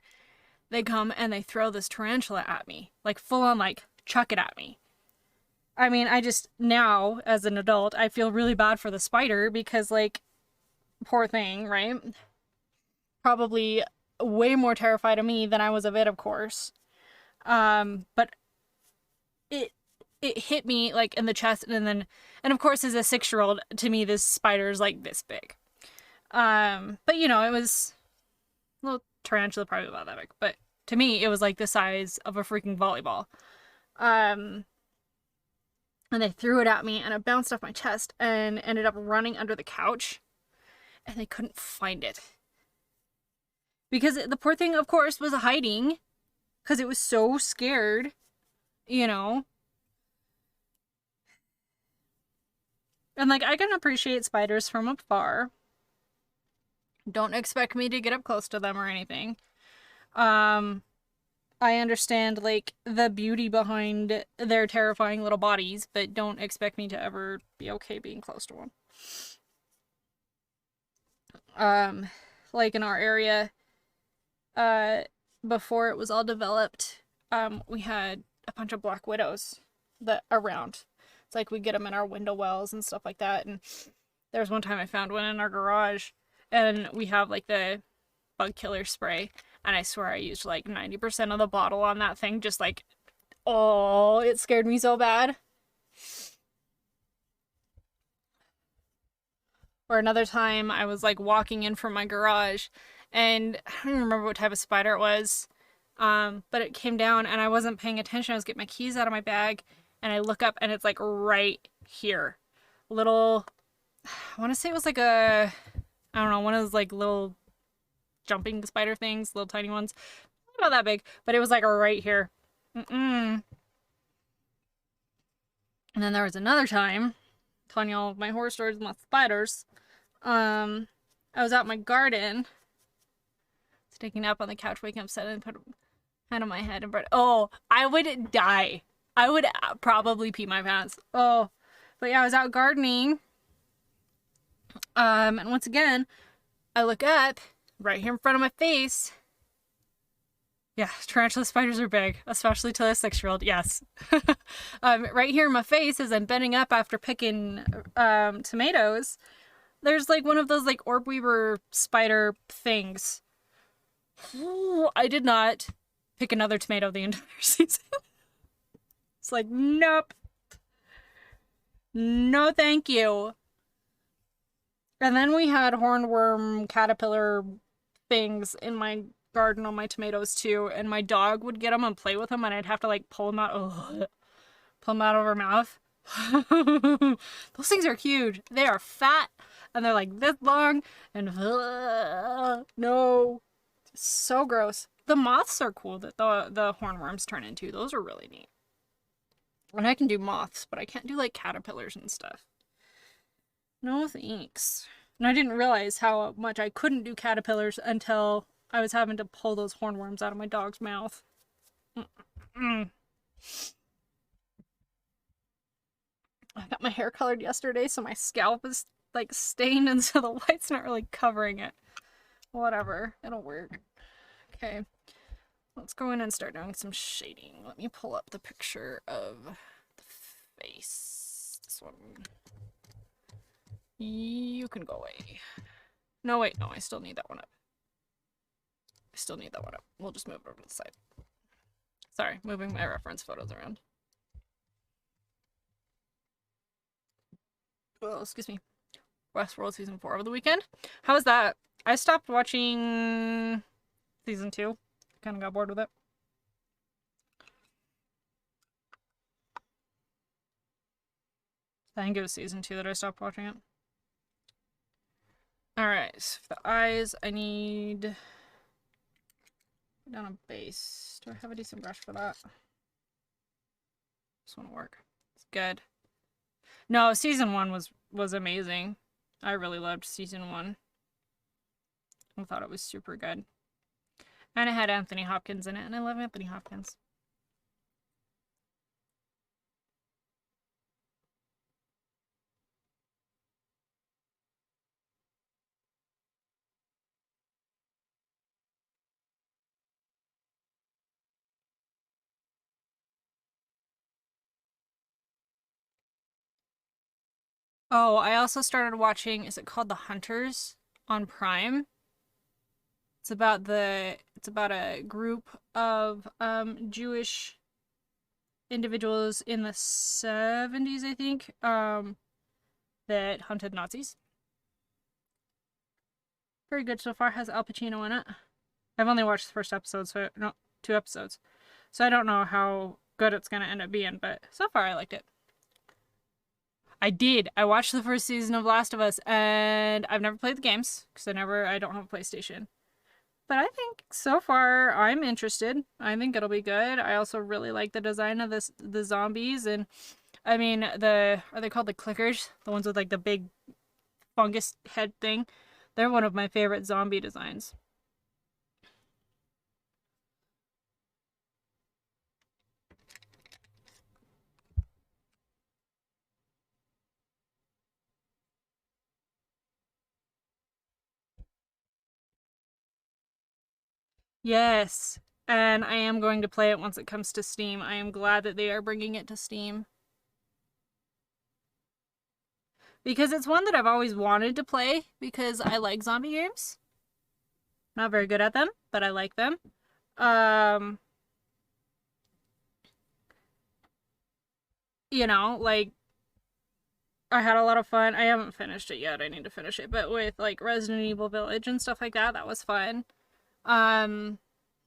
they come and they throw this tarantula at me. Like, full on, like, chuck it at me. I mean, I just, now, as an adult, I feel really bad for the spider because, like, poor thing, right? Probably way more terrified of me than I was of it, of course. But it it hit me like in the chest, and of course, as a 6-year-old, to me this spider is like this big. But you know, it was a little tarantula, probably about that big, but to me it was like the size of a freaking volleyball. Um, and they threw it at me, and it bounced off my chest and ended up running under the couch, and they couldn't find it because the poor thing, of course, was hiding because it was so scared, you know. And like, I can appreciate spiders from afar. Don't expect me to get up close to them or anything. Um, I understand like the beauty behind their terrifying little bodies, but don't expect me to ever be okay being close to one. Um, like in our area, uh, before it was all developed, we had a bunch of black widows that around. It's like we get them in our window wells and stuff like that. And there was one time I found one in our garage, and we have like the bug killer spray, and I swear I used like 90% of the bottle on that thing. Just like, oh, it scared me so bad. Or another time I was like walking in from my garage, and I don't even remember what type of spider it was. But it came down and I wasn't paying attention. I was getting my keys out of my bag, and I look up and it's like right here. Little, I want to say it was like a, I don't know, one of those like little jumping spider things, little tiny ones. Not that big, but it was like right here. Mm-mm. And then there was another time, telling you all of my horror stories with my spiders. I was out in my garden, taking up on the couch, waking up suddenly, put a hand on my head and bread. Oh, I would die. I would probably pee my pants. Oh, but yeah, I was out gardening. And once again, I look up right here in front of my face. Yeah, tarantula spiders are big, especially to a 6-year-old. Yes. Right here in my face, as I'm bending up after picking tomatoes, there's like one of those like orb weaver spider things. Ooh, I did not pick another tomato the entire season. It's like, nope. No, thank you. And then we had hornworm caterpillar things in my garden on my tomatoes too, and my dog would get them and play with them, and I'd have to like pull them out, pull them out of her mouth. Those things are huge. They are fat, and they're like this long, and no, so gross. The moths are cool that the hornworms turn into. Those are really neat. And I can do moths, but I can't do like caterpillars and stuff. No thanks. And I didn't realize how much I couldn't do caterpillars until I was having to pull those hornworms out of my dog's mouth. Mm-mm. I got my hair colored yesterday, so my scalp is like stained, and so the white's not really covering it. Whatever, it'll work. Okay, let's go in and start doing some shading. Let me pull up the picture of the face. This one. You can go away. No, wait, no, I still need that one up. I still need that one up. We'll just move it over to the side. Sorry, moving my reference photos around. Oh, excuse me. Westworld Season 4 over the weekend. How was that? I stopped watching Season 2. Kind of got bored with it. I think it was Season 2 that I stopped watching it. Alright, so for the eyes, I need down a base. Do I have a decent brush for that? This won't work. It's good. No, Season 1 was amazing. I really loved Season 1. I thought it was super good. And it had Anthony Hopkins in it, and I love Anthony Hopkins. Oh, I also started watching, is it called The Hunters on Prime? It's about a group of Jewish individuals in the 70s, I think, that hunted Nazis. Very good so far. Has Al Pacino in it. I've only watched the first episode, so no, 2 episodes. So I don't know how good it's gonna end up being, but so far I liked it. I did. I watched the first season of Last of Us, and I've never played the games because I don't have a PlayStation. But I think so far I'm interested. I think it'll be good. I also really like the design of the zombies, and I mean are they called the clickers? The ones with like the big fungus head thing. They're one of my favorite zombie designs. Yes. And I am going to play it once it comes to Steam. I am glad that they are bringing it to Steam. Because it's one that I've always wanted to play because I like zombie games. Not very good at them, but I like them. Um, like I had a lot of fun. I haven't finished it yet. I need to finish it, but with like Resident Evil Village and stuff like that, that was fun. Um,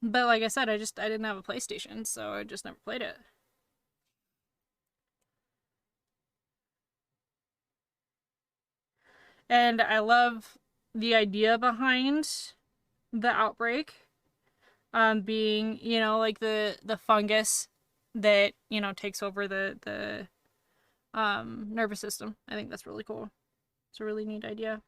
but like I said, I didn't have a PlayStation, so I just never played it. And I love the idea behind the outbreak being, like the fungus that, takes over the nervous system. I think that's really cool. It's a really neat idea.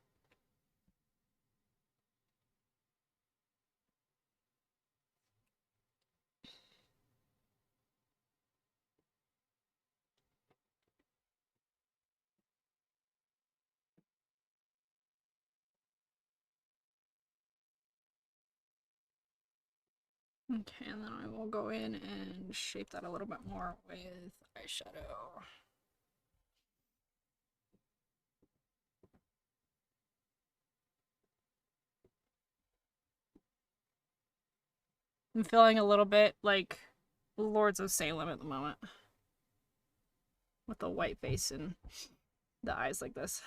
Okay, and then I will go in and shape that a little bit more with eyeshadow. I'm feeling a little bit like Lords of Salem at the moment. With the white face and the eyes like this.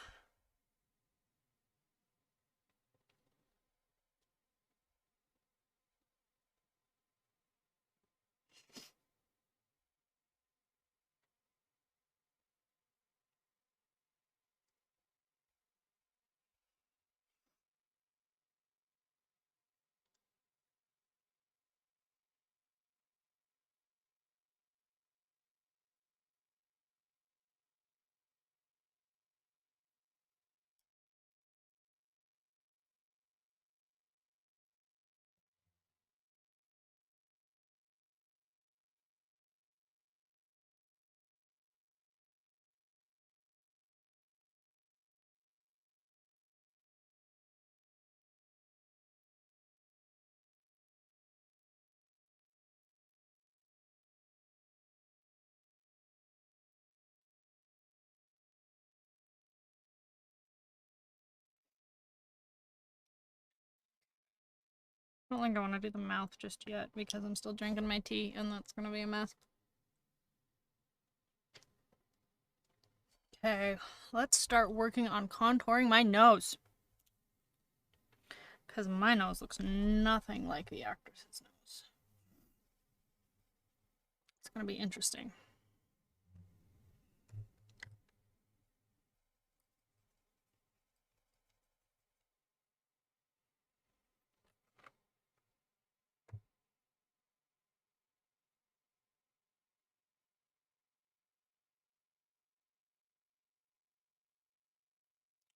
I don't think I want to do the mouth just yet because I'm still drinking my tea and that's going to be a mess. Okay, let's start working on contouring my nose. Because my nose looks nothing like the actress's nose. It's going to be interesting.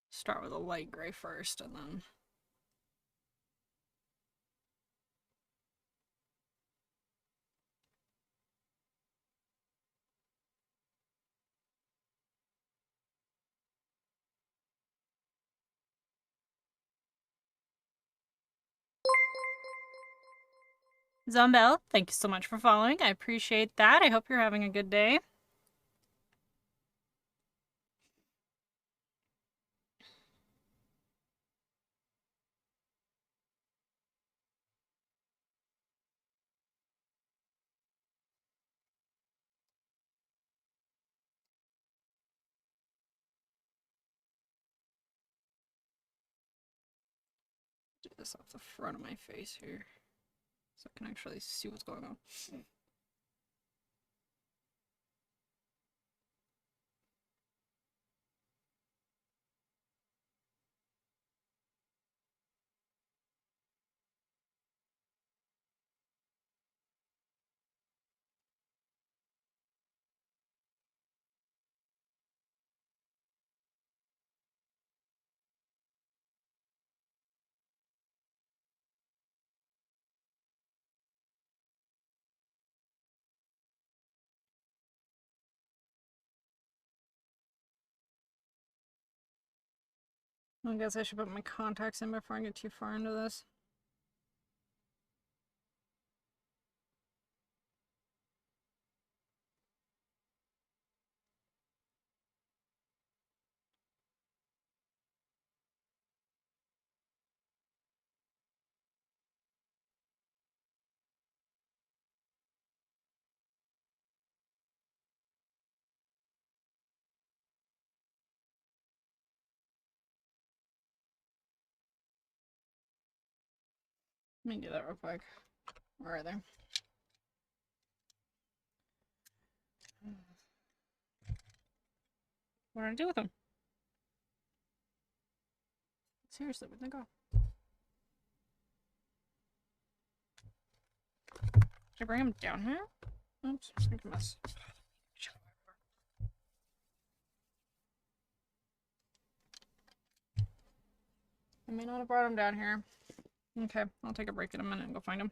Start with a light gray first and then Zumbel, thank you so much for following. I appreciate that. I hope you're having a good day. Do this off the front of my face here so I can actually see what's going on. I guess I should put my contacts in before I get too far into this. Let me do that real quick. Where are they? What did I do with them? Seriously, where'd they go? Should I bring them down here? Oops, I'm making a mess. I may not have brought them down here. Okay, I'll take a break in a minute and go find them.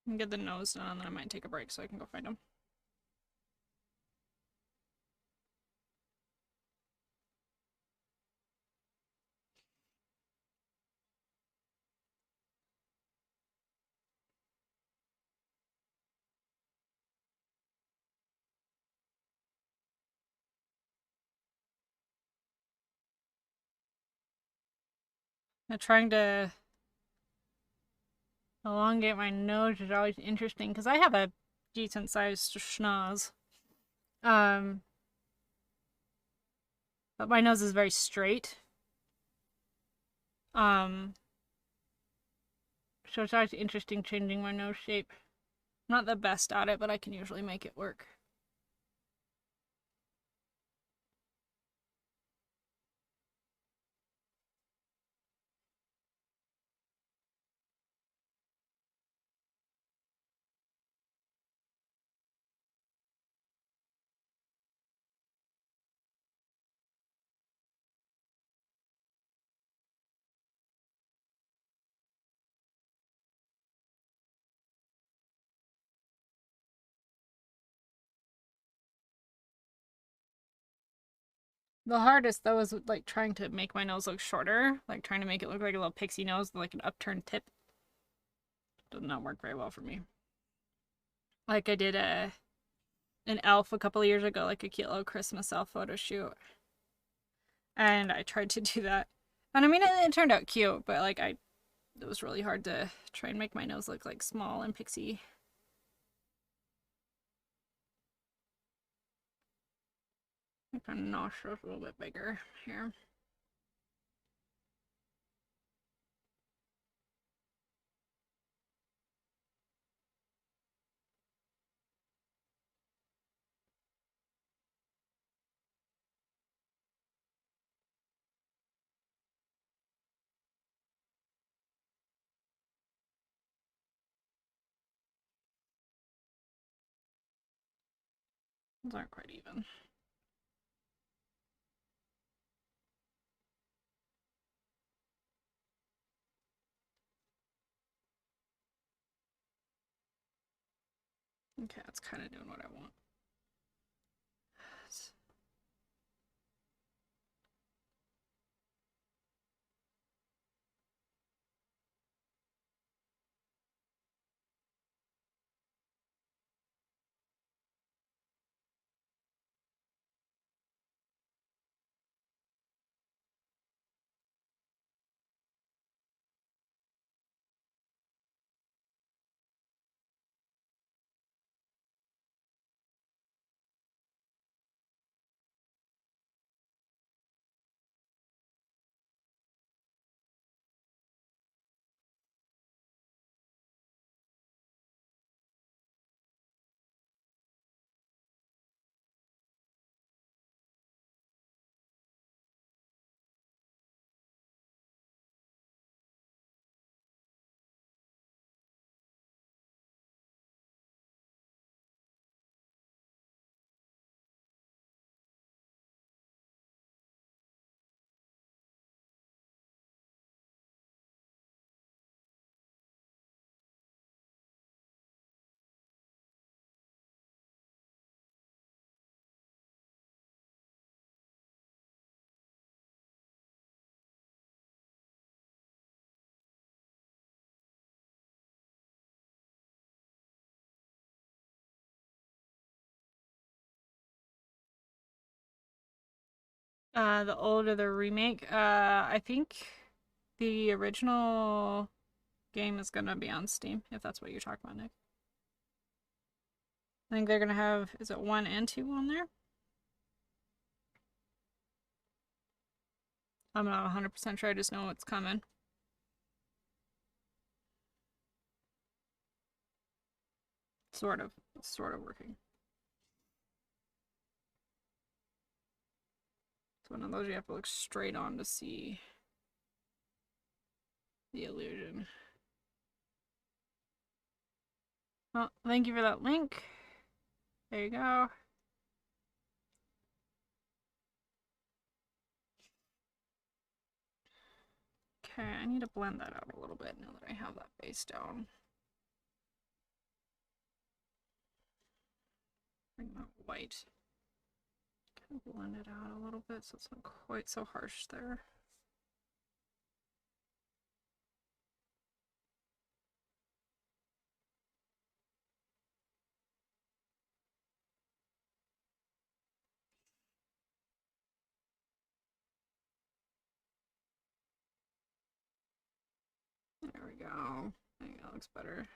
And get the nose done, and then I might take a break so I can go find them. I'm trying to elongate my nose is always interesting because I have a decent sized schnoz. But my nose is very straight. So it's always interesting changing my nose shape. I'm not the best at it, but I can usually make it work. The hardest though is like trying to make my nose look shorter, like trying to make it look like a little pixie nose, like an upturned tip. Does not work very well for me. Like I did an elf a couple of years ago, like a cute little Christmas elf photo shoot. And I tried to do that. And I mean it turned out cute, but like it was really hard to try and make my nose look like small and pixie. Make my nostrils a little bit bigger here. Those aren't quite even. Okay, that's kind of doing what I want. The old or the remake? I think the original game is gonna be on Steam, if that's what you're talking about, Nick. I think they're gonna have, is it 1 and 2 on there? I'm not 100% sure, I just know it's coming. Sort of. It's sort of working. It's one of those you have to look straight on to see the illusion. Well, thank you for that link. There you go. Okay, I need to blend that out a little bit now that I have that face down. Bring that white. Kind of blend it out a little bit so it's not quite so harsh there. There we go. I think that looks better.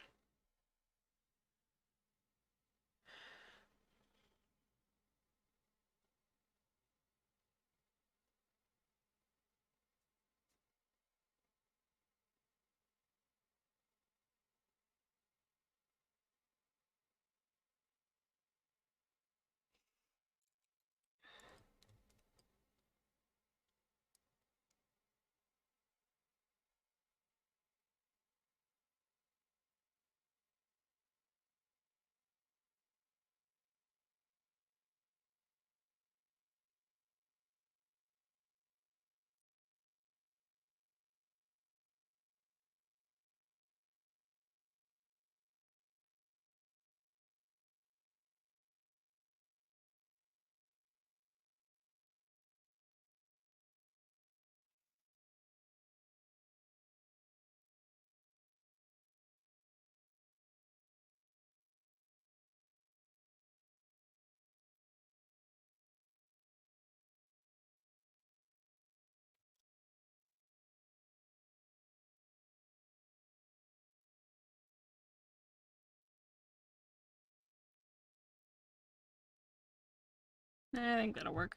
I think that'll work.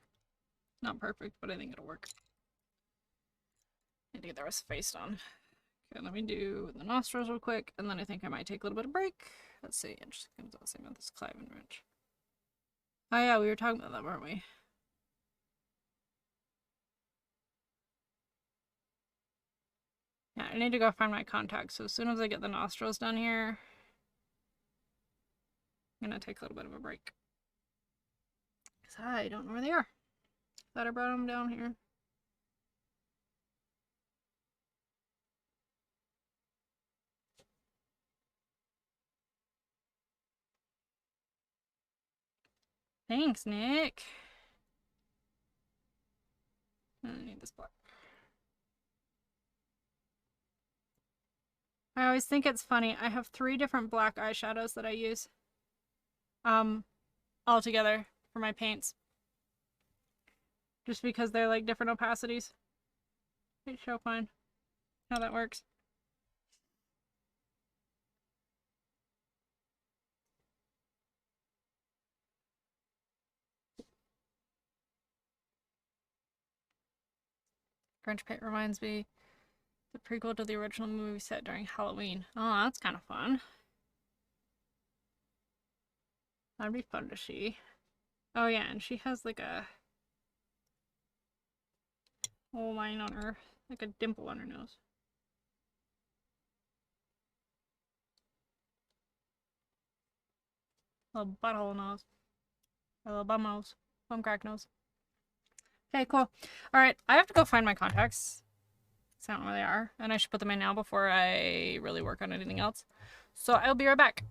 Not perfect, but I think it'll work. Need to get the rest of the face done. Okay, let me do the nostrils real quick, and then I think I might take a little bit of break. Let's see, I'm just gonna do the same with this Clive and Wrench. Oh yeah, we were talking about that, weren't we? Yeah, I need to go find my contacts, so as soon as I get the nostrils done here, I'm gonna take a little bit of a break. Because I don't know where they are. Thought I brought them down here. Thanks, Nick. I need this black. I always think it's funny. I have 3 different black eyeshadows that I use. All together for my paints. Just because they're like different opacities. Hey, show fine how that works. Crunch Pit reminds me the prequel to the original movie set during Halloween. Oh, that's kind of fun. That'd be fun to see. Oh yeah, and she has like a whole line on her, like a dimple on her nose. A little butthole nose. A little bum nose. Bum crack nose. Okay, cool. Alright, I have to go find my contacts. I don't know where they are. And I should put them in now before I really work on anything else. So I'll be right back.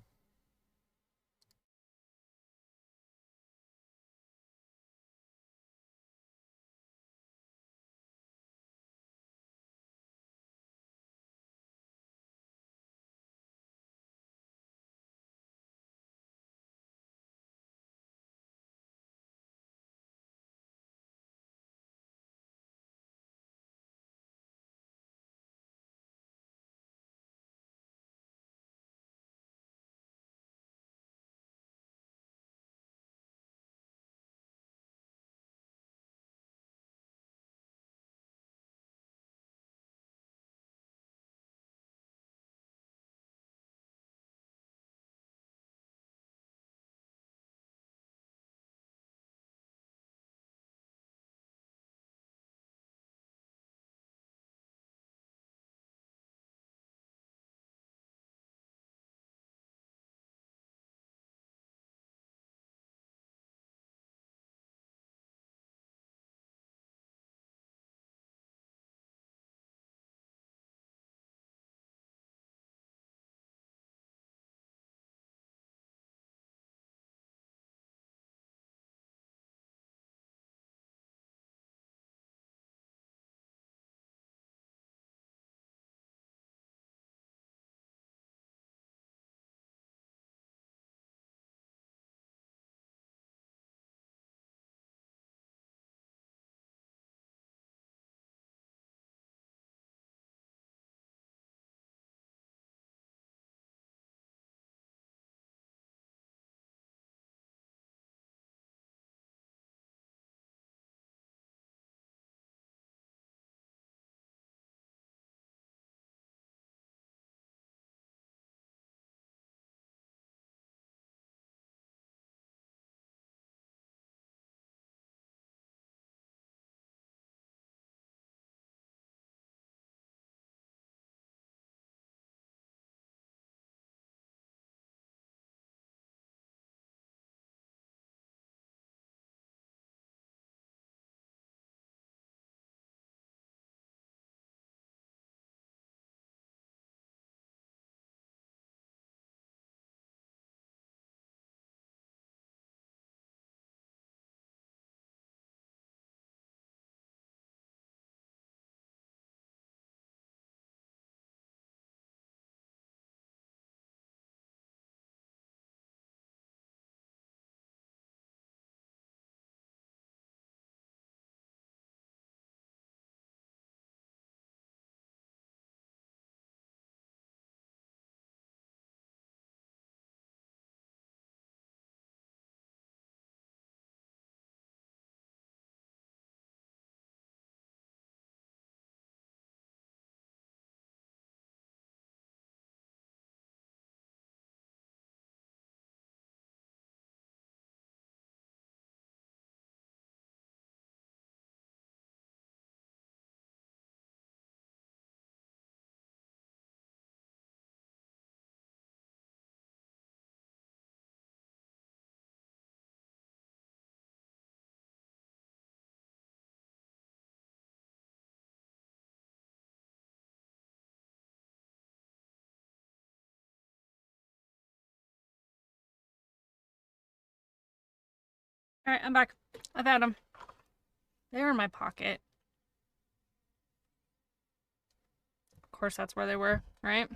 Alright, I'm back. I found them. They were in my pocket. Of course, that's where they were, right?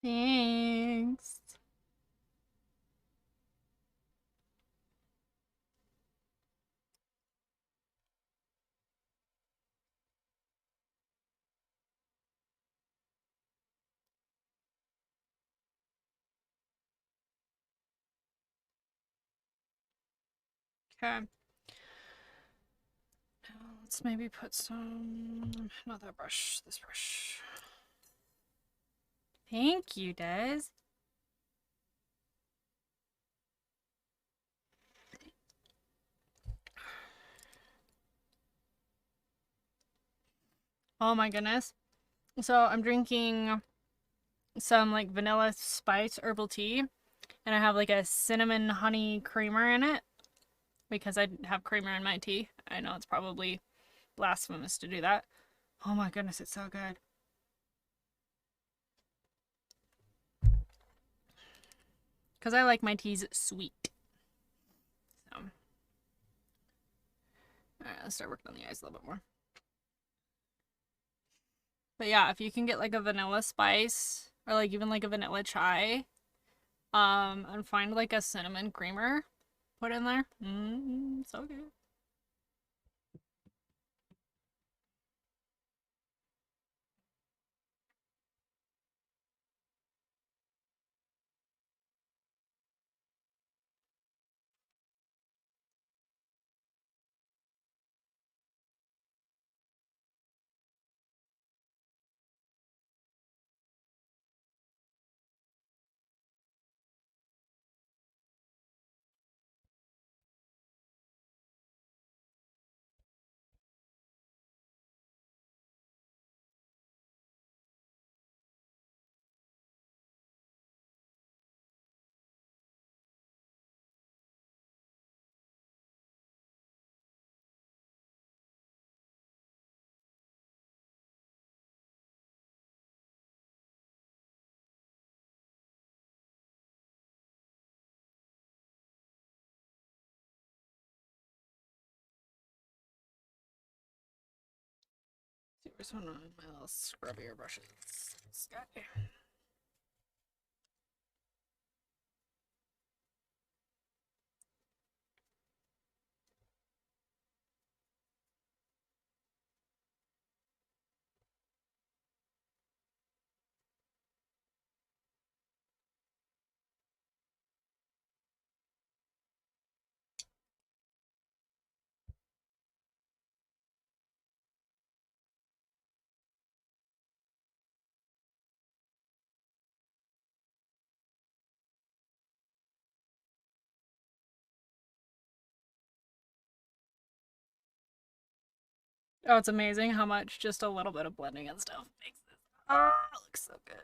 Thanks. Okay. Let's maybe put some... Not that brush. This brush. Thank you, Des. Oh my goodness. So I'm drinking some like vanilla spice herbal tea, and I have like a cinnamon honey creamer in it because I have creamer in my tea. I know it's probably blasphemous to do that. Oh my goodness, it's so good. Because I like my teas sweet. So, alright, let's start working on the eyes a little bit more. But yeah, if you can get like a vanilla spice or like even like a vanilla chai, and find like a cinnamon creamer, put in there. So good. See, where's one of my little scrubbier brushes? This guy. Oh, it's amazing how much just a little bit of blending and stuff makes this. Oh, it looks so good.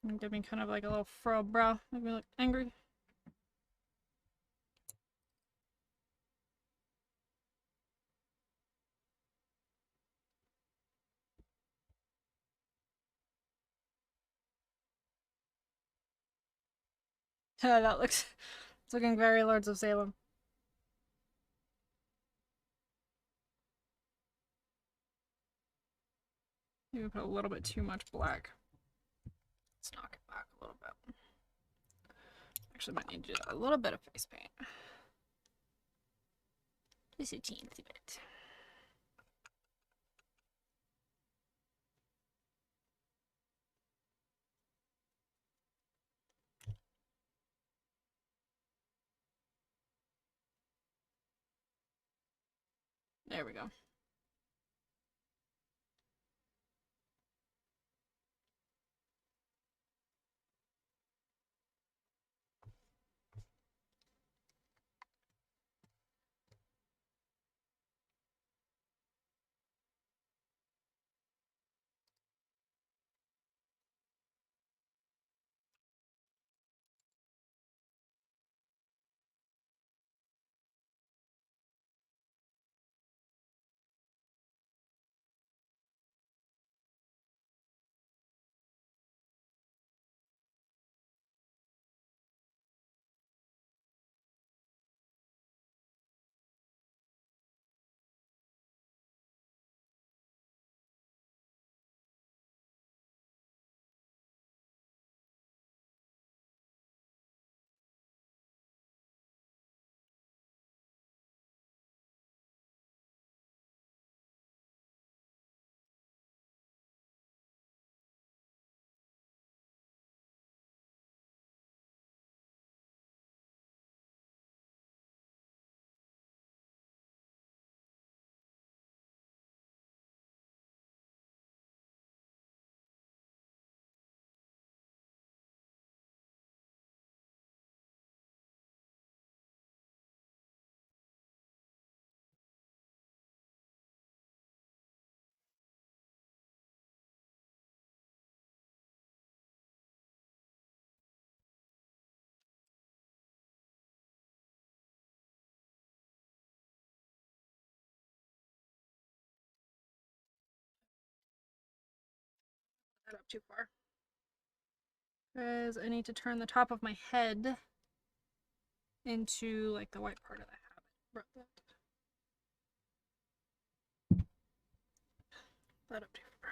Give me kind of like a little furrowed brow. Make me look angry. That looks... It's looking very Lords of Salem. Maybe put a little bit too much black. Let's knock it back a little bit. Actually, might need to do a little bit of face paint. Just a teensy bit. There we go. That up too far. Because I need to turn the top of my head into like the white part of the habit. That up too far.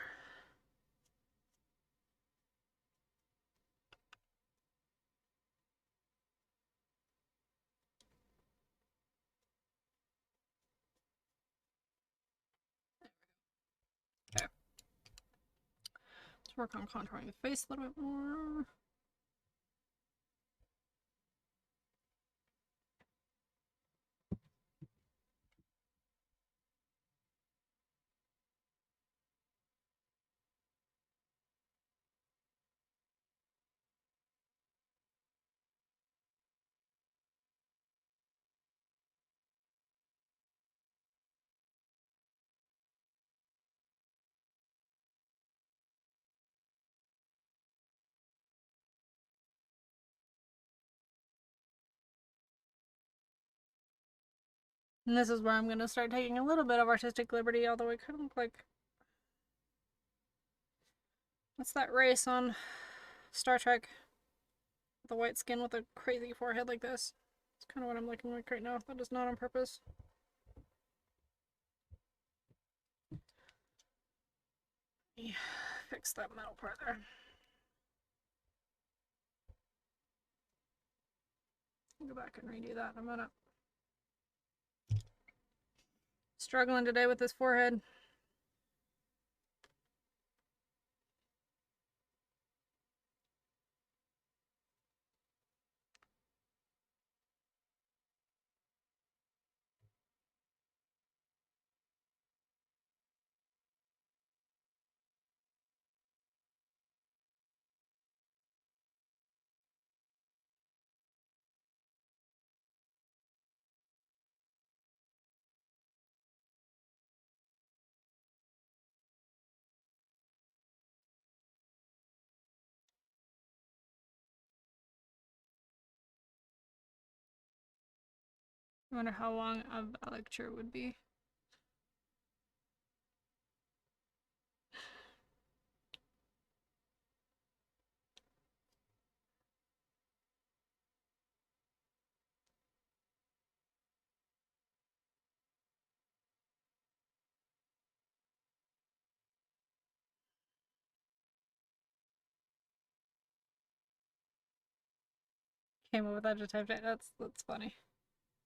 Okay. Let's work on contouring the face a little bit more. And this is where I'm going to start taking a little bit of artistic liberty, although I kind of look like... What's that race on Star Trek? The white skin with a crazy forehead like this. It's kind of what I'm looking like right now. That is not on purpose. Yeah, fix that metal part there. I'll go back and redo that in a minute. Struggling today with this forehead. I wonder how long a Valek lecture would be. Came up with that, just typed it. That's funny.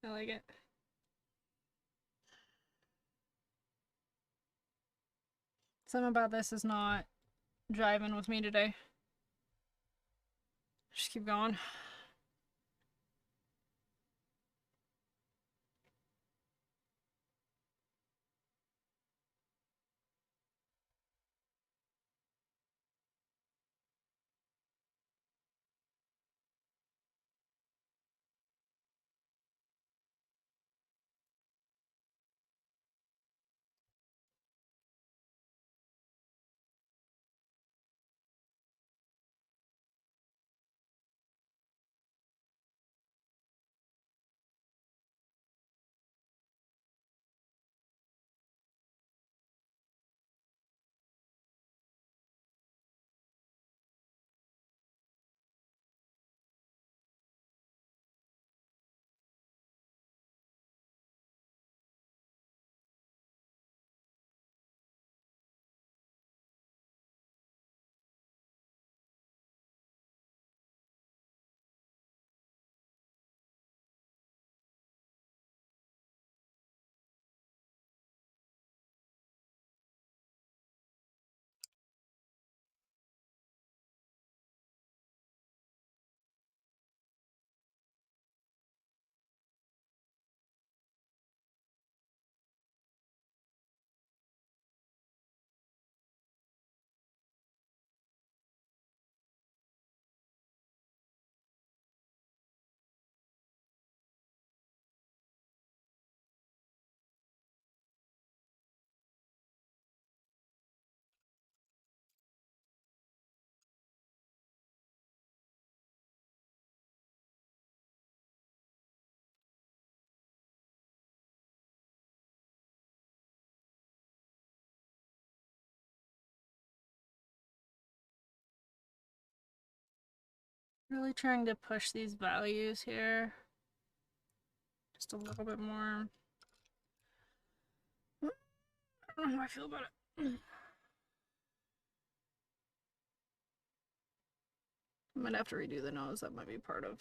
I like it. Something about this is not driving with me today. Just keep going. Really trying to push these values here just a little bit more. I don't know how I feel about it. I might have to redo the nose. That might be part of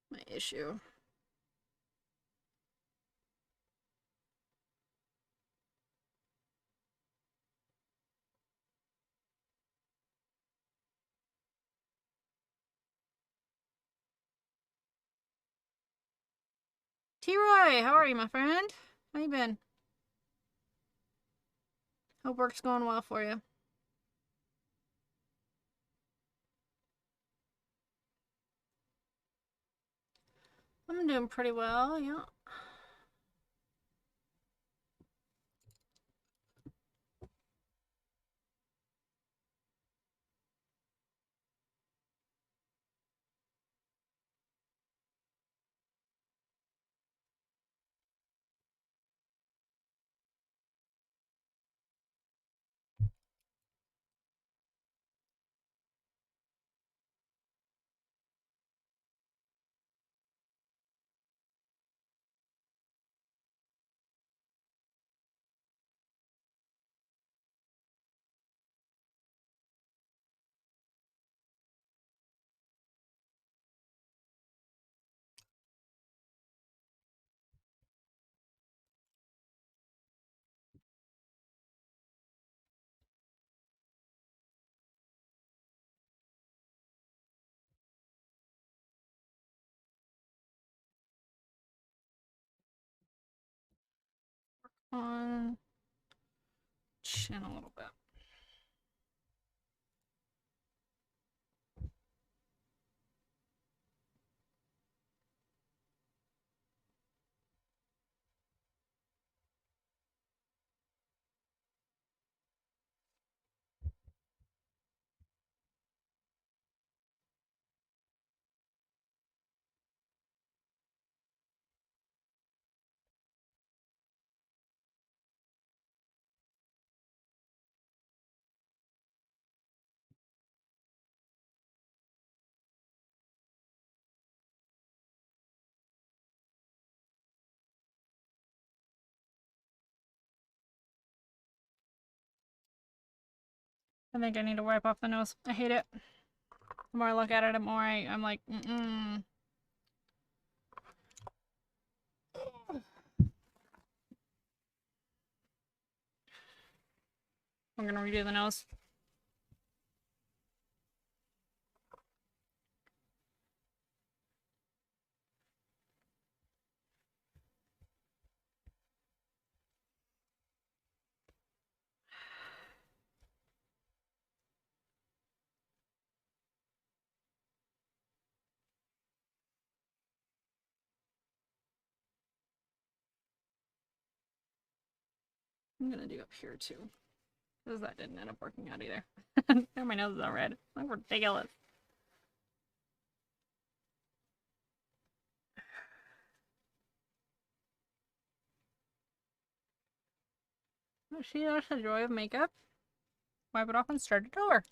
my issue. T-Roy, how are you, my friend? How you been? Hope work's going well for you. I'm doing pretty well, yeah. On chin a little bit. I think I need to wipe off the nose. I hate it. The more I look at it, the more I'm like, mm-mm. I'm gonna redo the nose. I'm gonna do up here too. Because that didn't end up working out either. Now my nose is all red. Like ridiculous. Oh, see, that's the joy of makeup. Wipe it off and start it over.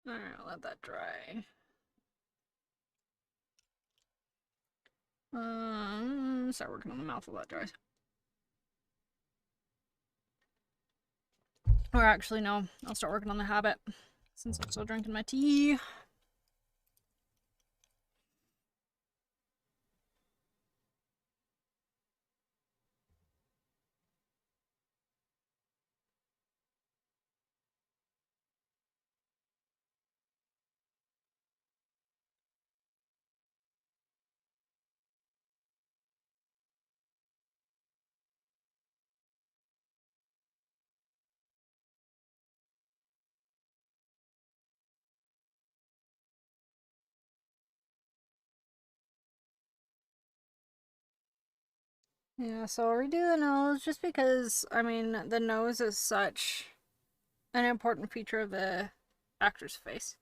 Alright, I'll let that dry. Start working on the mouth while that dries. Or actually, no. I'll start working on the habit. Since I'm still drinking my tea. Yeah, so I'll redo the nose just because, I mean, the nose is such an important feature of the actor's face.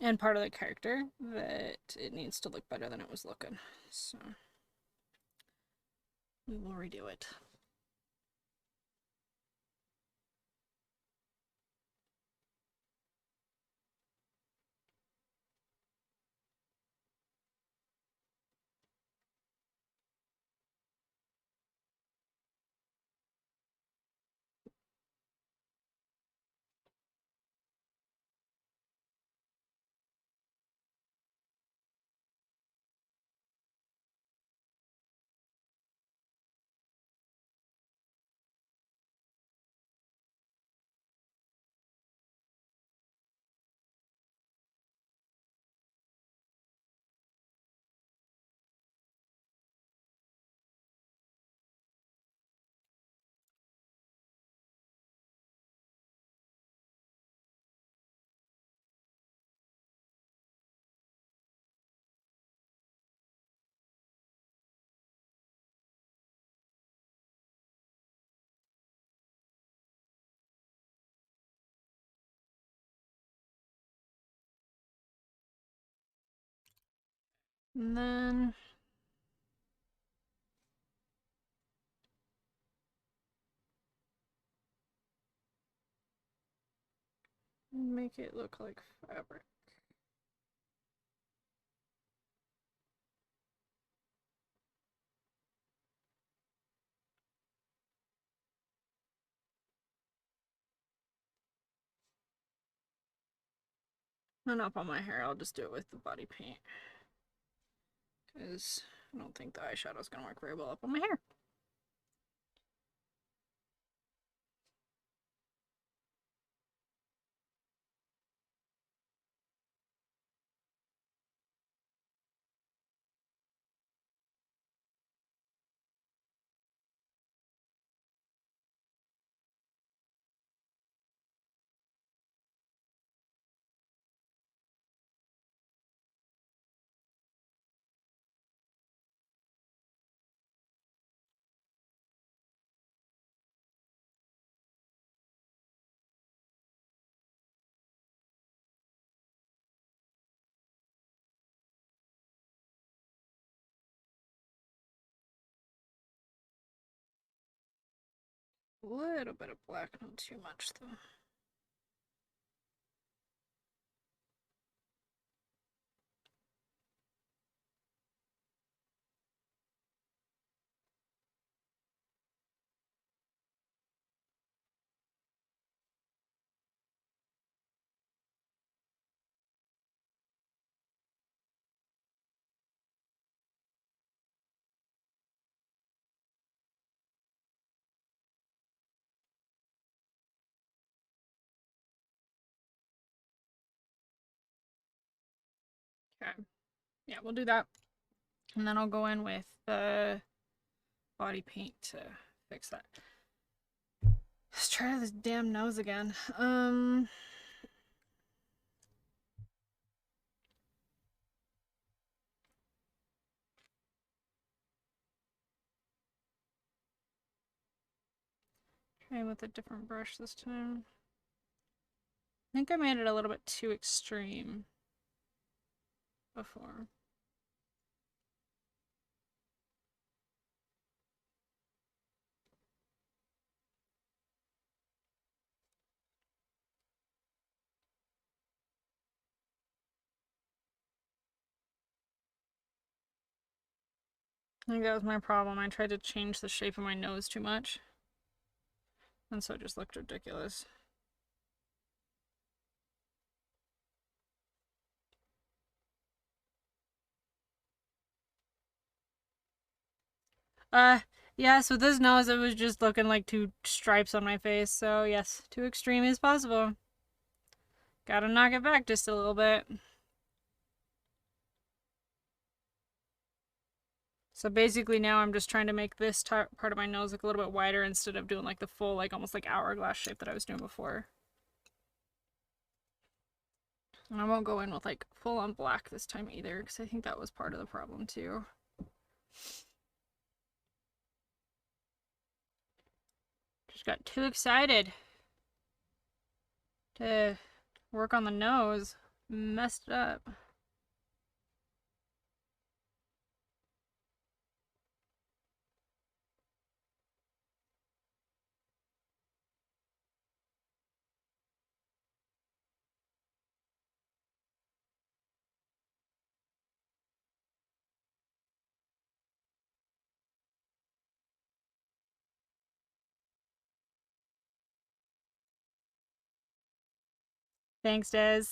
And part of the character that it needs to look better than it was looking. So we will redo it. And then make it look like fabric. And up on my hair, I'll just do it with the body paint. Because I don't think the eyeshadow is going to work very well up on my hair. A little bit of black, not too much though. Okay. Yeah, we'll do that. And then I'll go in with the body paint to fix that. Let's try this damn nose again. Try with a different brush this time. I think I made it a little bit too extreme before. I think that was my problem. I tried to change the shape of my nose too much. And so it just looked ridiculous. Yes, with this nose, it was just looking like two stripes on my face. So, yes, too extreme as possible. Gotta knock it back just a little bit. So basically now I'm just trying to make this part of my nose look a little bit wider instead of doing like the full, like almost like hourglass shape that I was doing before. And I won't go in with like full on black this time either, because I think that was part of the problem too. Just got too excited to work on the nose. Messed it up. Thanks, Des.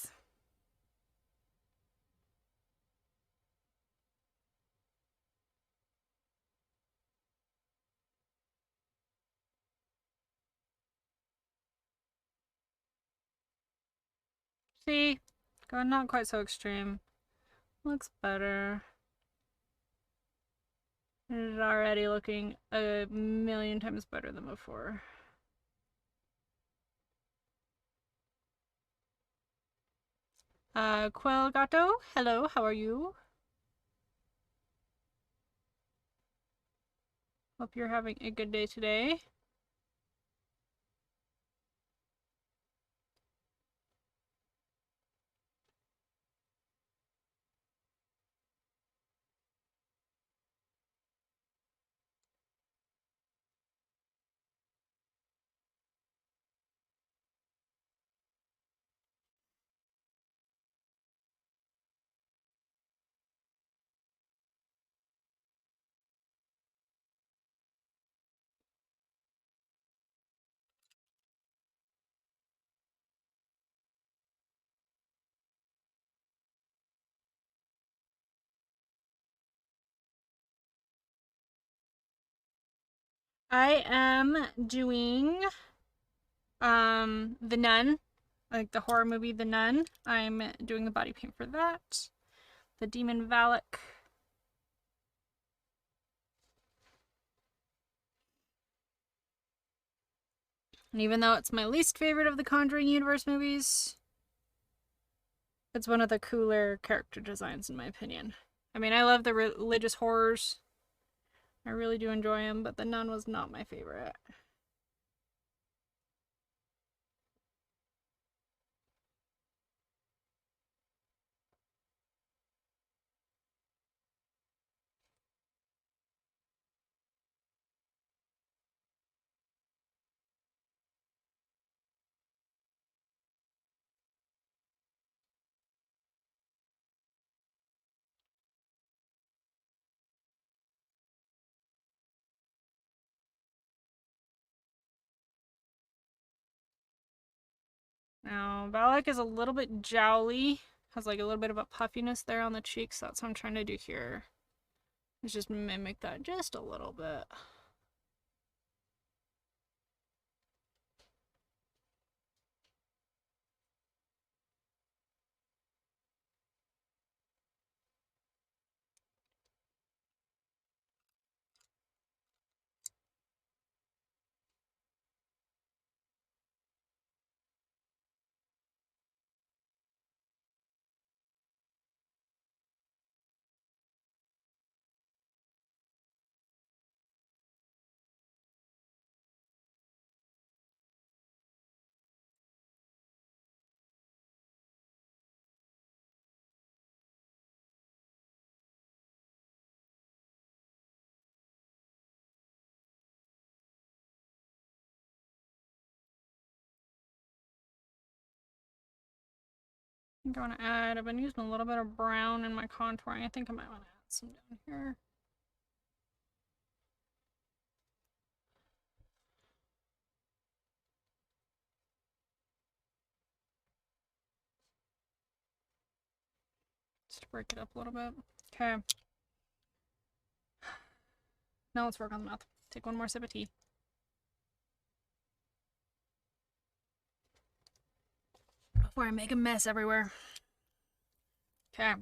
See? Going not quite so extreme. Looks better. It is already looking a million times better than before. Quel Gato, hello, how are you? Hope you're having a good day today. I am doing The Nun, like the horror movie The Nun. I'm doing the body paint for that. The demon Valek. And even though it's my least favorite of the Conjuring universe movies, it's one of the cooler character designs in my opinion. I mean, I love the religious horrors. I really do enjoy them, but The Nun was not my favorite. Now, Valek is a little bit jowly. Has like a little bit of a puffiness there on the cheeks. That's what I'm trying to do here. Let's just mimic that just a little bit. I think I want to add, I've been using a little bit of brown in my contouring. I think I might want to add some down here. Just to break it up a little bit. Okay. Now let's work on the mouth. Take one more sip of tea. Before I make a mess everywhere. Okay.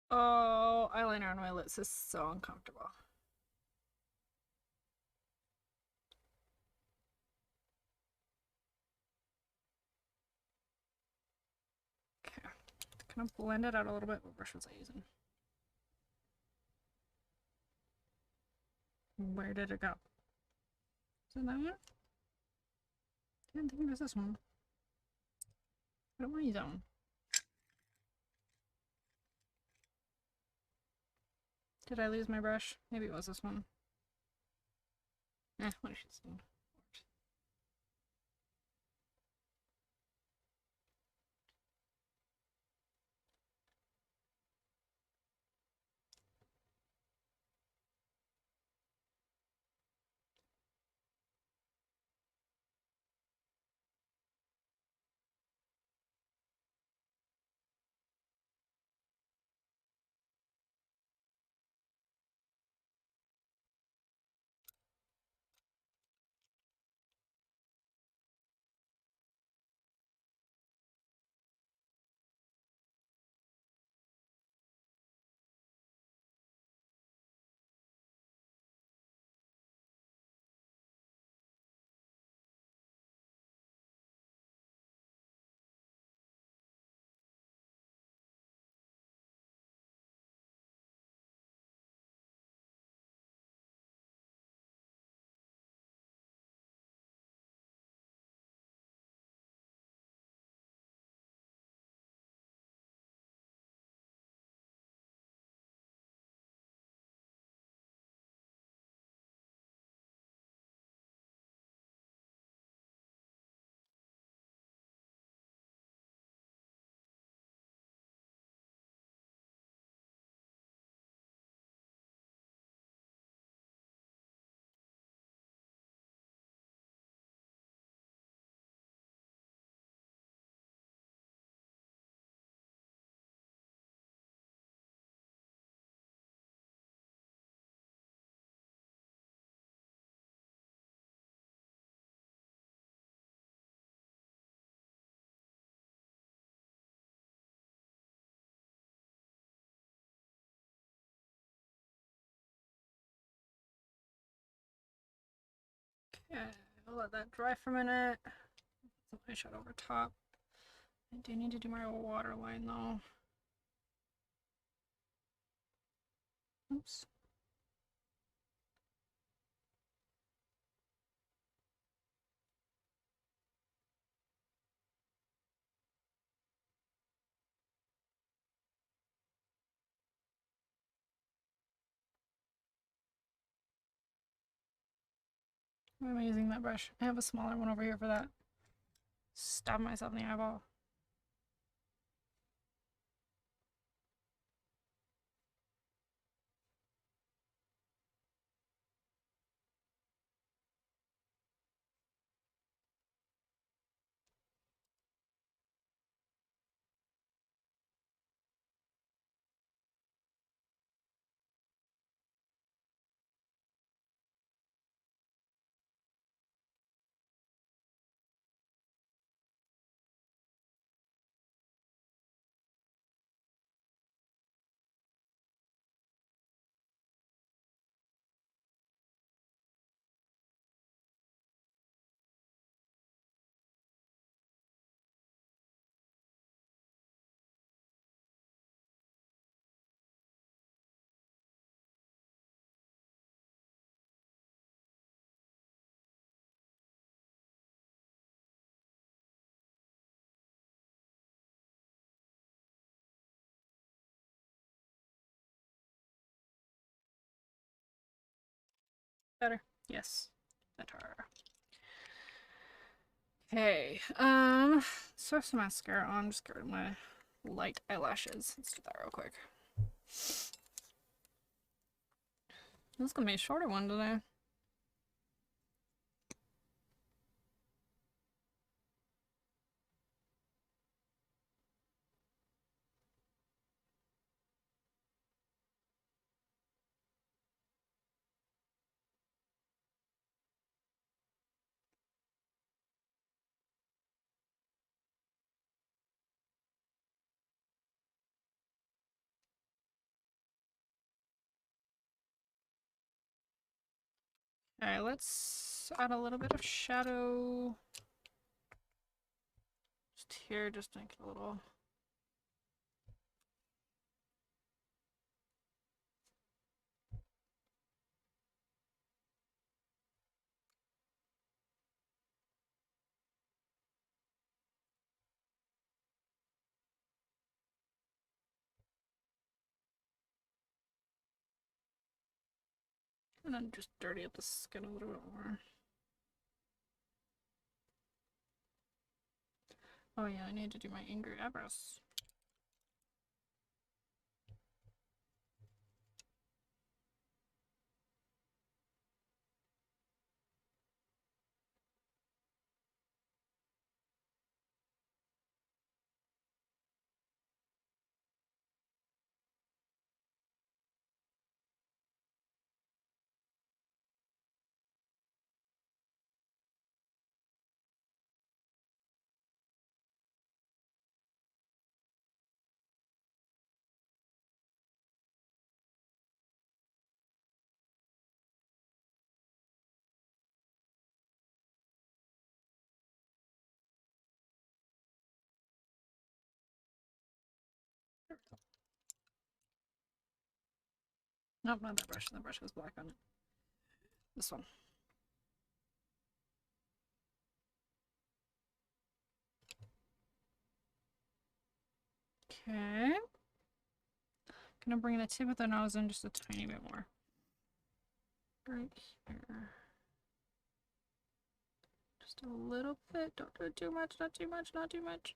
Oh, eyeliner on my lips is so uncomfortable. Okay. Kind of blend it out a little bit. What brush was I using? Where did it go? Is it that one? I didn't think it was this one. I don't want to use that one. Did I lose my brush? Maybe it was this one. What is she saying? Okay, I'll let that dry for a minute. Put my eyeshadow over top. I do need to do my waterline though. Oops. Why am I using that brush? I have a smaller one over here for that. Stab myself in the eyeball. Better. Yes. Better. Okay. Source mascara on. Just get rid of my light eyelashes. Let's do that real quick. This is gonna be a shorter one today. Alright, let's add a little bit of shadow. Just here, just make it a little. And then just dirty up the skin a little bit more. Oh yeah, I need to do my angry eyebrows. Nope, not that brush. That brush has black on it. This one. Okay. Gonna bring the tip of the nose in just a tiny bit more. Right here. Just a little bit. Don't do it too much, not too much, not too much.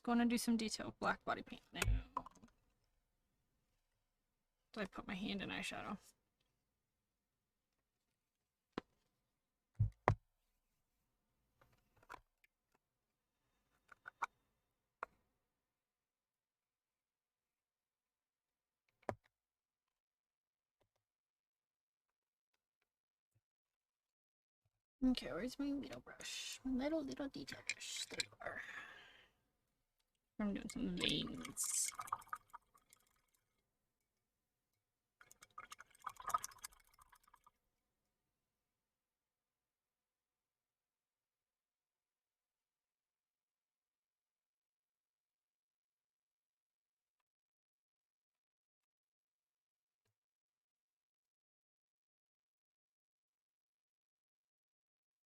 Let's go and do some detail with black body paint now. So I put my hand in eyeshadow. Okay, where's my little brush? My little detail brush. There you are. I'm doing some veins.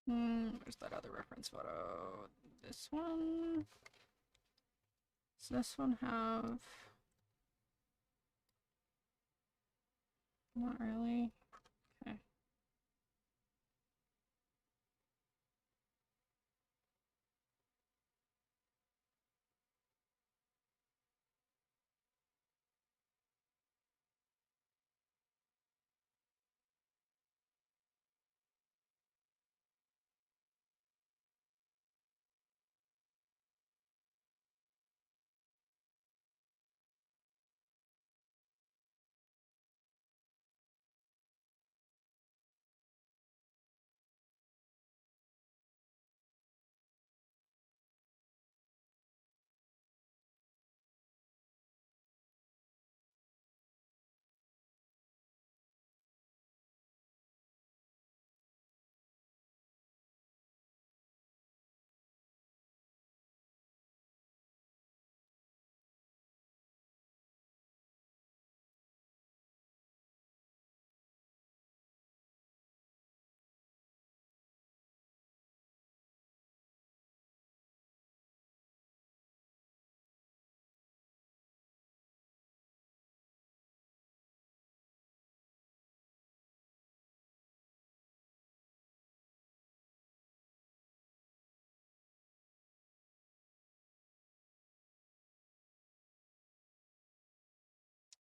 Where's that other reference photo? This one? Does this one have... Not really. Okay.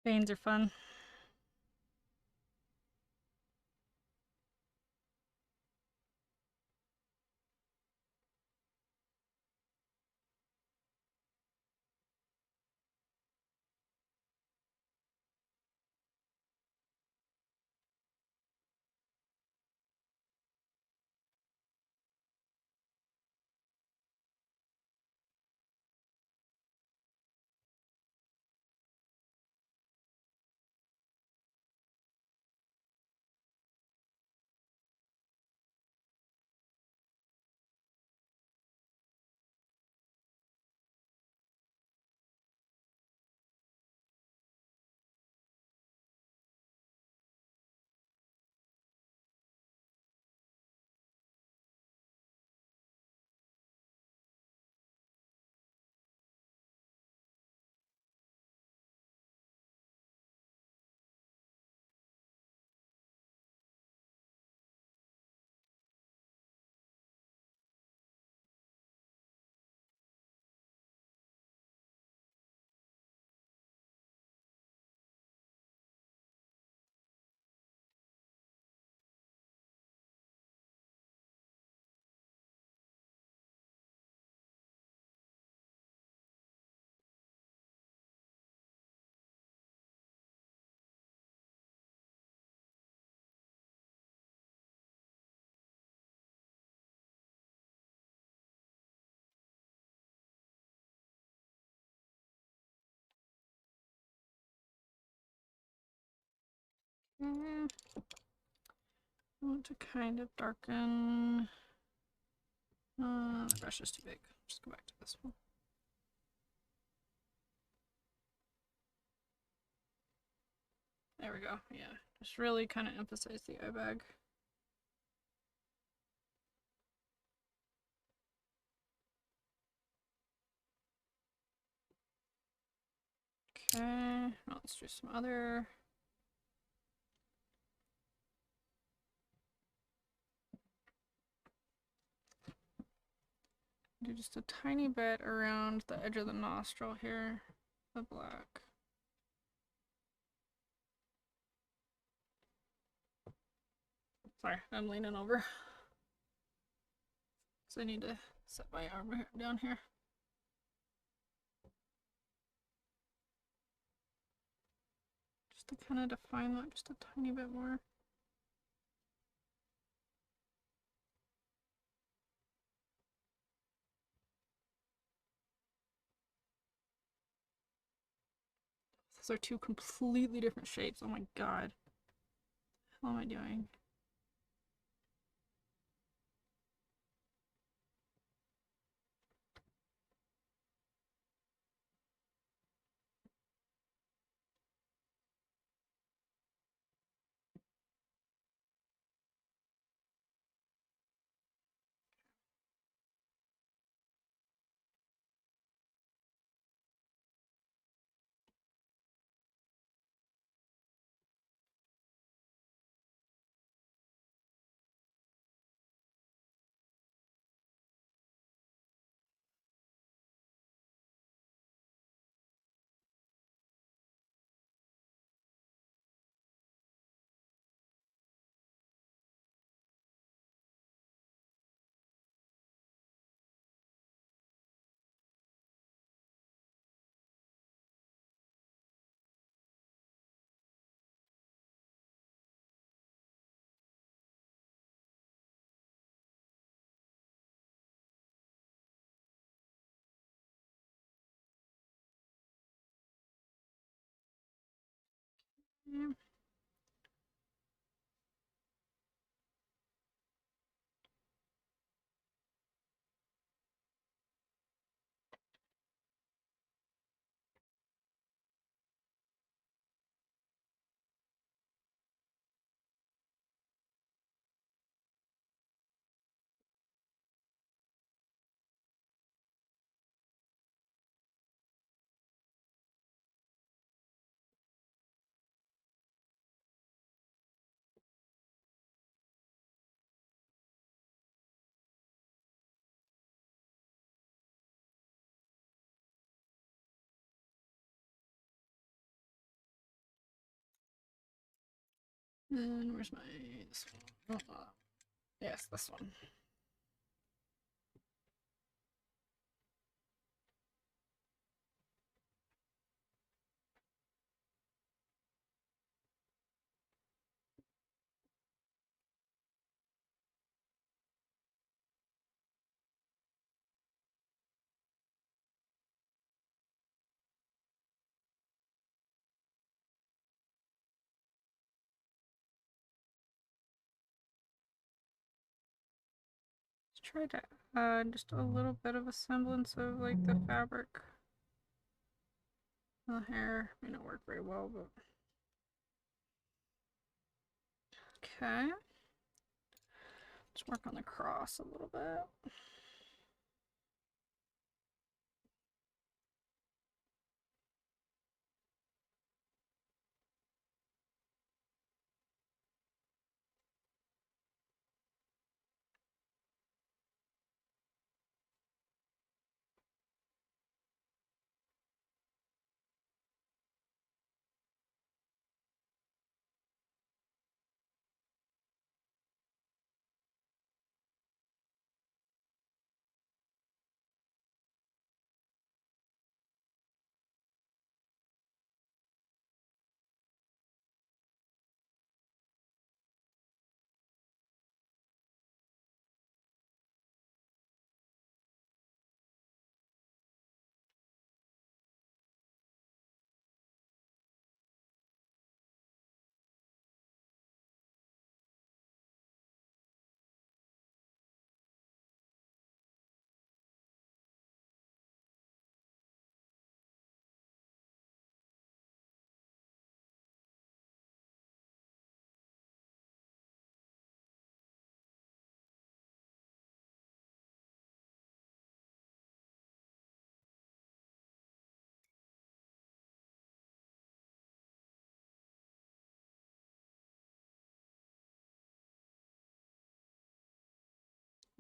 Veins are fun. I want to kind of darken. The brush is too big. Just go back to this one. There we go. Yeah, just really kind of emphasize the eye bag. Okay, now let's do some other. Do just a tiny bit around the edge of the nostril here, the black. Sorry, I'm leaning over. So I need to set my arm down here. Just to kind of define that just a tiny bit more. Those are two completely different shapes. Oh my god. What am I doing? Okay. And where's my this one? Oh, yes, this one. Let's try to add just a little bit of a semblance of like the fabric. The hair may not work very well, but okay. Let's work on the cross a little bit.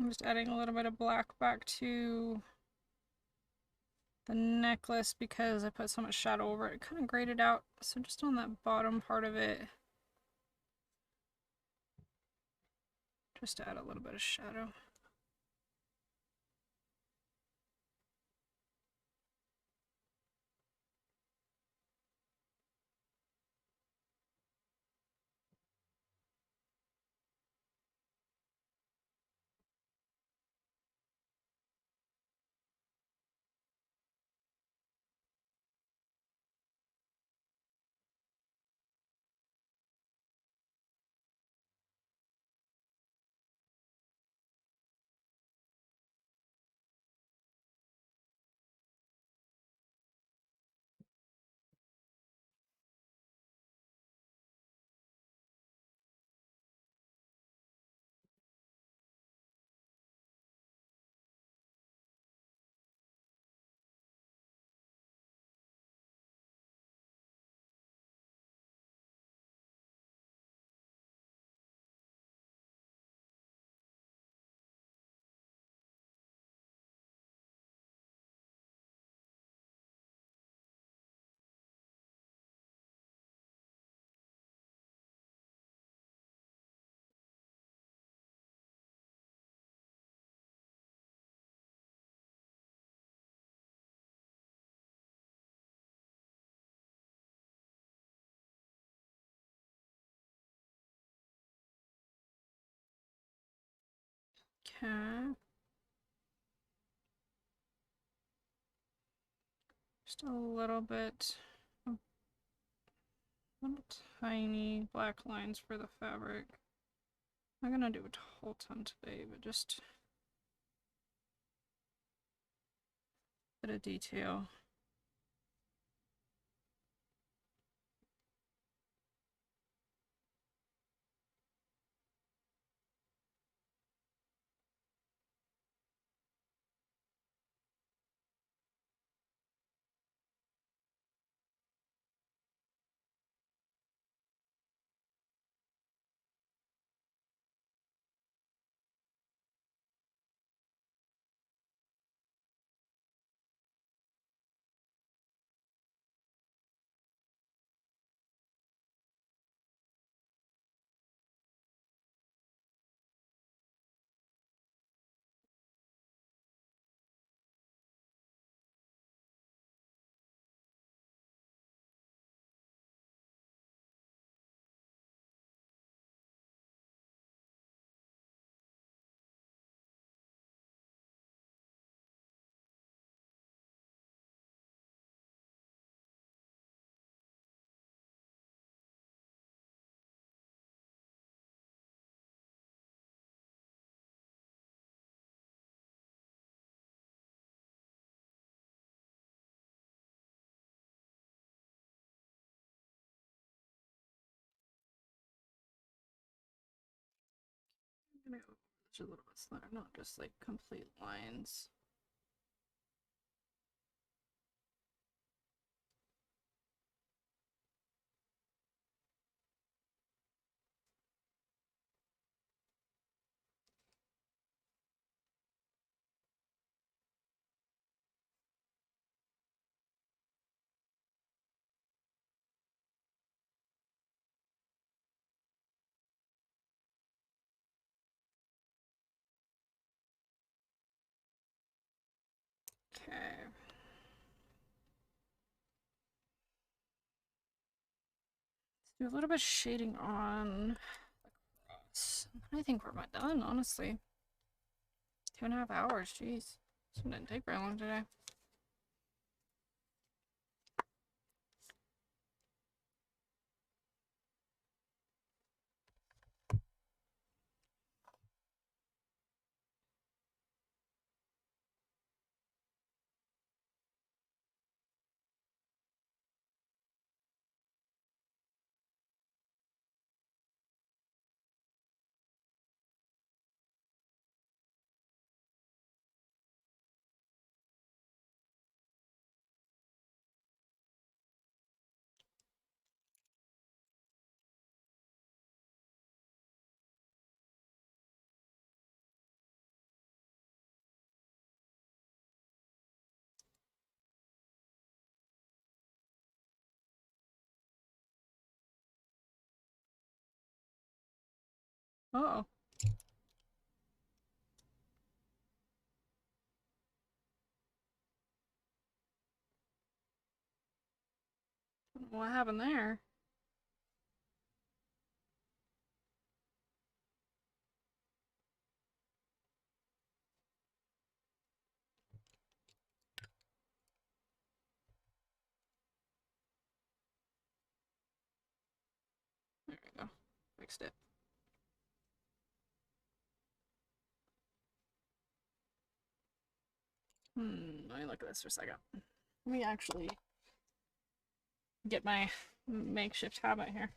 I'm just adding a little bit of black back to the necklace because I put so much shadow over it. It kind of graded out. So just on that bottom part of it, just to add a little bit of shadow. Okay. Just a little bit. tiny black lines for the fabric. I'm gonna do a whole ton today, but just a bit of detail. I'm gonna go over this a little bit slower, not just like complete lines. Okay. Let's do a little bit of shading on the cross. I think we're about done, honestly. 2.5 hours, jeez. This one didn't take very long today. Uh oh. What happened there? There we go. Fixed it. Let me look at this for a second. Let me actually get my makeshift habit here.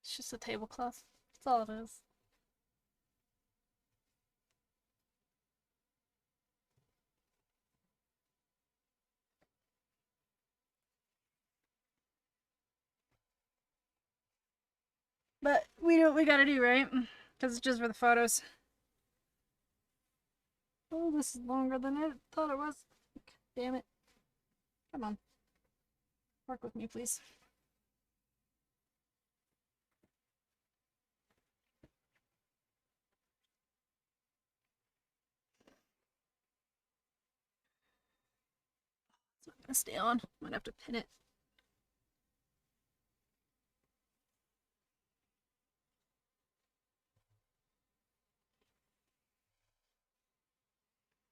It's just a tablecloth. That's all it is. But we know what we gotta do, right? Because it's just for the photos. Oh, this is longer than I thought it was. Damn it. Come on. Work with me, please. It's not gonna stay on. Might have to pin it.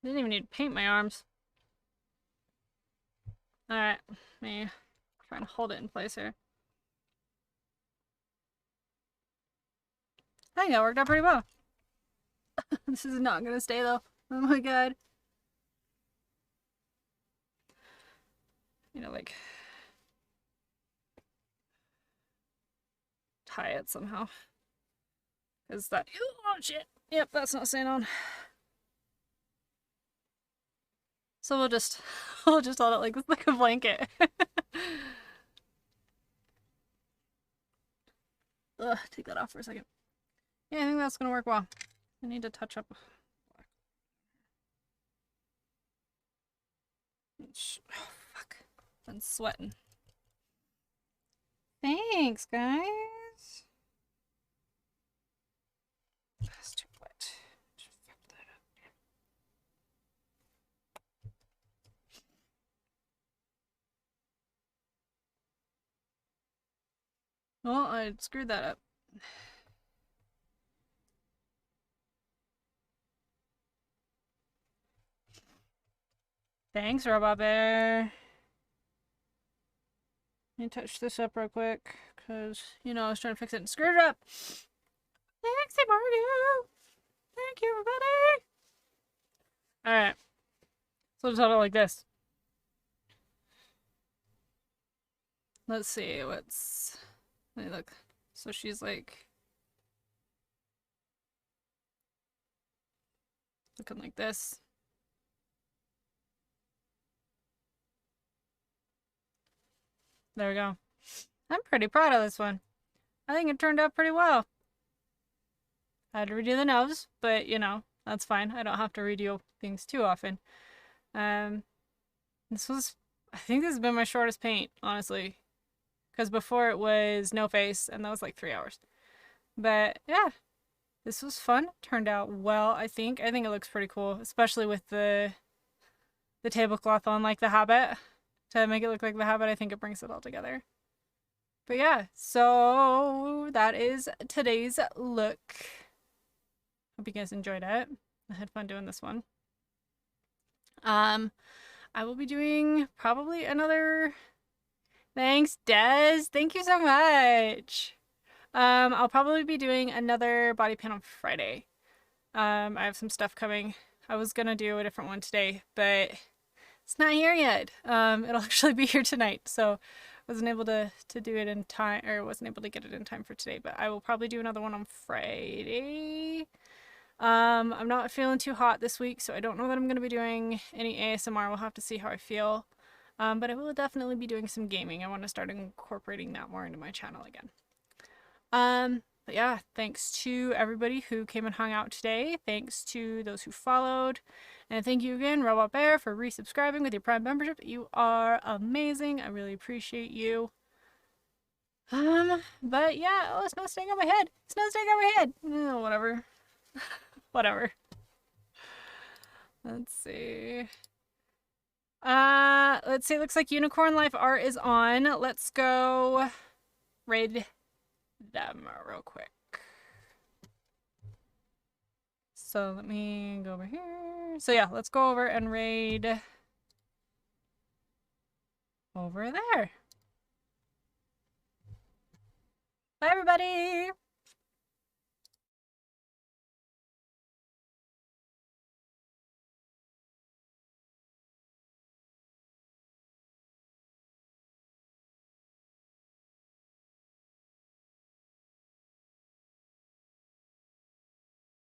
I didn't even need to paint my arms. Alright, me trying to hold it in place here. I think that worked out pretty well. This is not gonna stay though. Oh my god. You know, like tie it somehow. Is that oh shit. Yep, that's not staying on. So we'll just hold it like this, like a blanket. Ugh, take that off for a second. Yeah, I think that's gonna work well. I need to touch up. Oh, fuck. Been sweating. Thanks, guys. That's too wet. Just fuck that up. Well, I screwed that up. Thanks, Robot Bear. Let me touch this up real quick, because, you know, I was trying to fix it and screwed it up. Thanks, Mario. Thank you, everybody. Alright. So just hold it like this. Let's see, what's... Let me look. So she's like... looking like this. There we go. I'm pretty proud of this one. I think it turned out pretty well. I had to redo the nose, but you know, that's fine. I don't have to redo things too often. This was, I think this has been my shortest paint, honestly. Because before it was no face, and that was like 3 hours. But yeah, this was fun. Turned out well, I think. I think it looks pretty cool, especially with the tablecloth on like the Habit. To make it look like the Habit, I think it brings it all together. But yeah, so that is today's look. Hope you guys enjoyed it. I had fun doing this one. I will be doing probably another... Thanks, Des. Thank you so much. I'll probably be doing another body paint on Friday. I have some stuff coming. I was gonna do a different one today, but it's not here yet. It'll actually be here tonight, so I wasn't able to do it in time, or wasn't able to get it in time for today, but I will probably do another one on Friday. I'm not feeling too hot this week, so I don't know that I'm going to be doing any ASMR. We'll have to see how I feel. But I will definitely be doing some gaming. I want to start incorporating that more into my channel again. But yeah, thanks to everybody who came and hung out today. Thanks to those who followed. And thank you again, Robot Bear, for resubscribing with your Prime membership. You are amazing. I really appreciate you. But yeah, oh, it's not staying on my head. It's not staying on my head. Oh, whatever. Whatever. Let's see. Let's see. Looks like Unicorn Life Art is on. Let's go raid them real quick. So let me go over here. So yeah, let's go over and raid over there. Bye, everybody.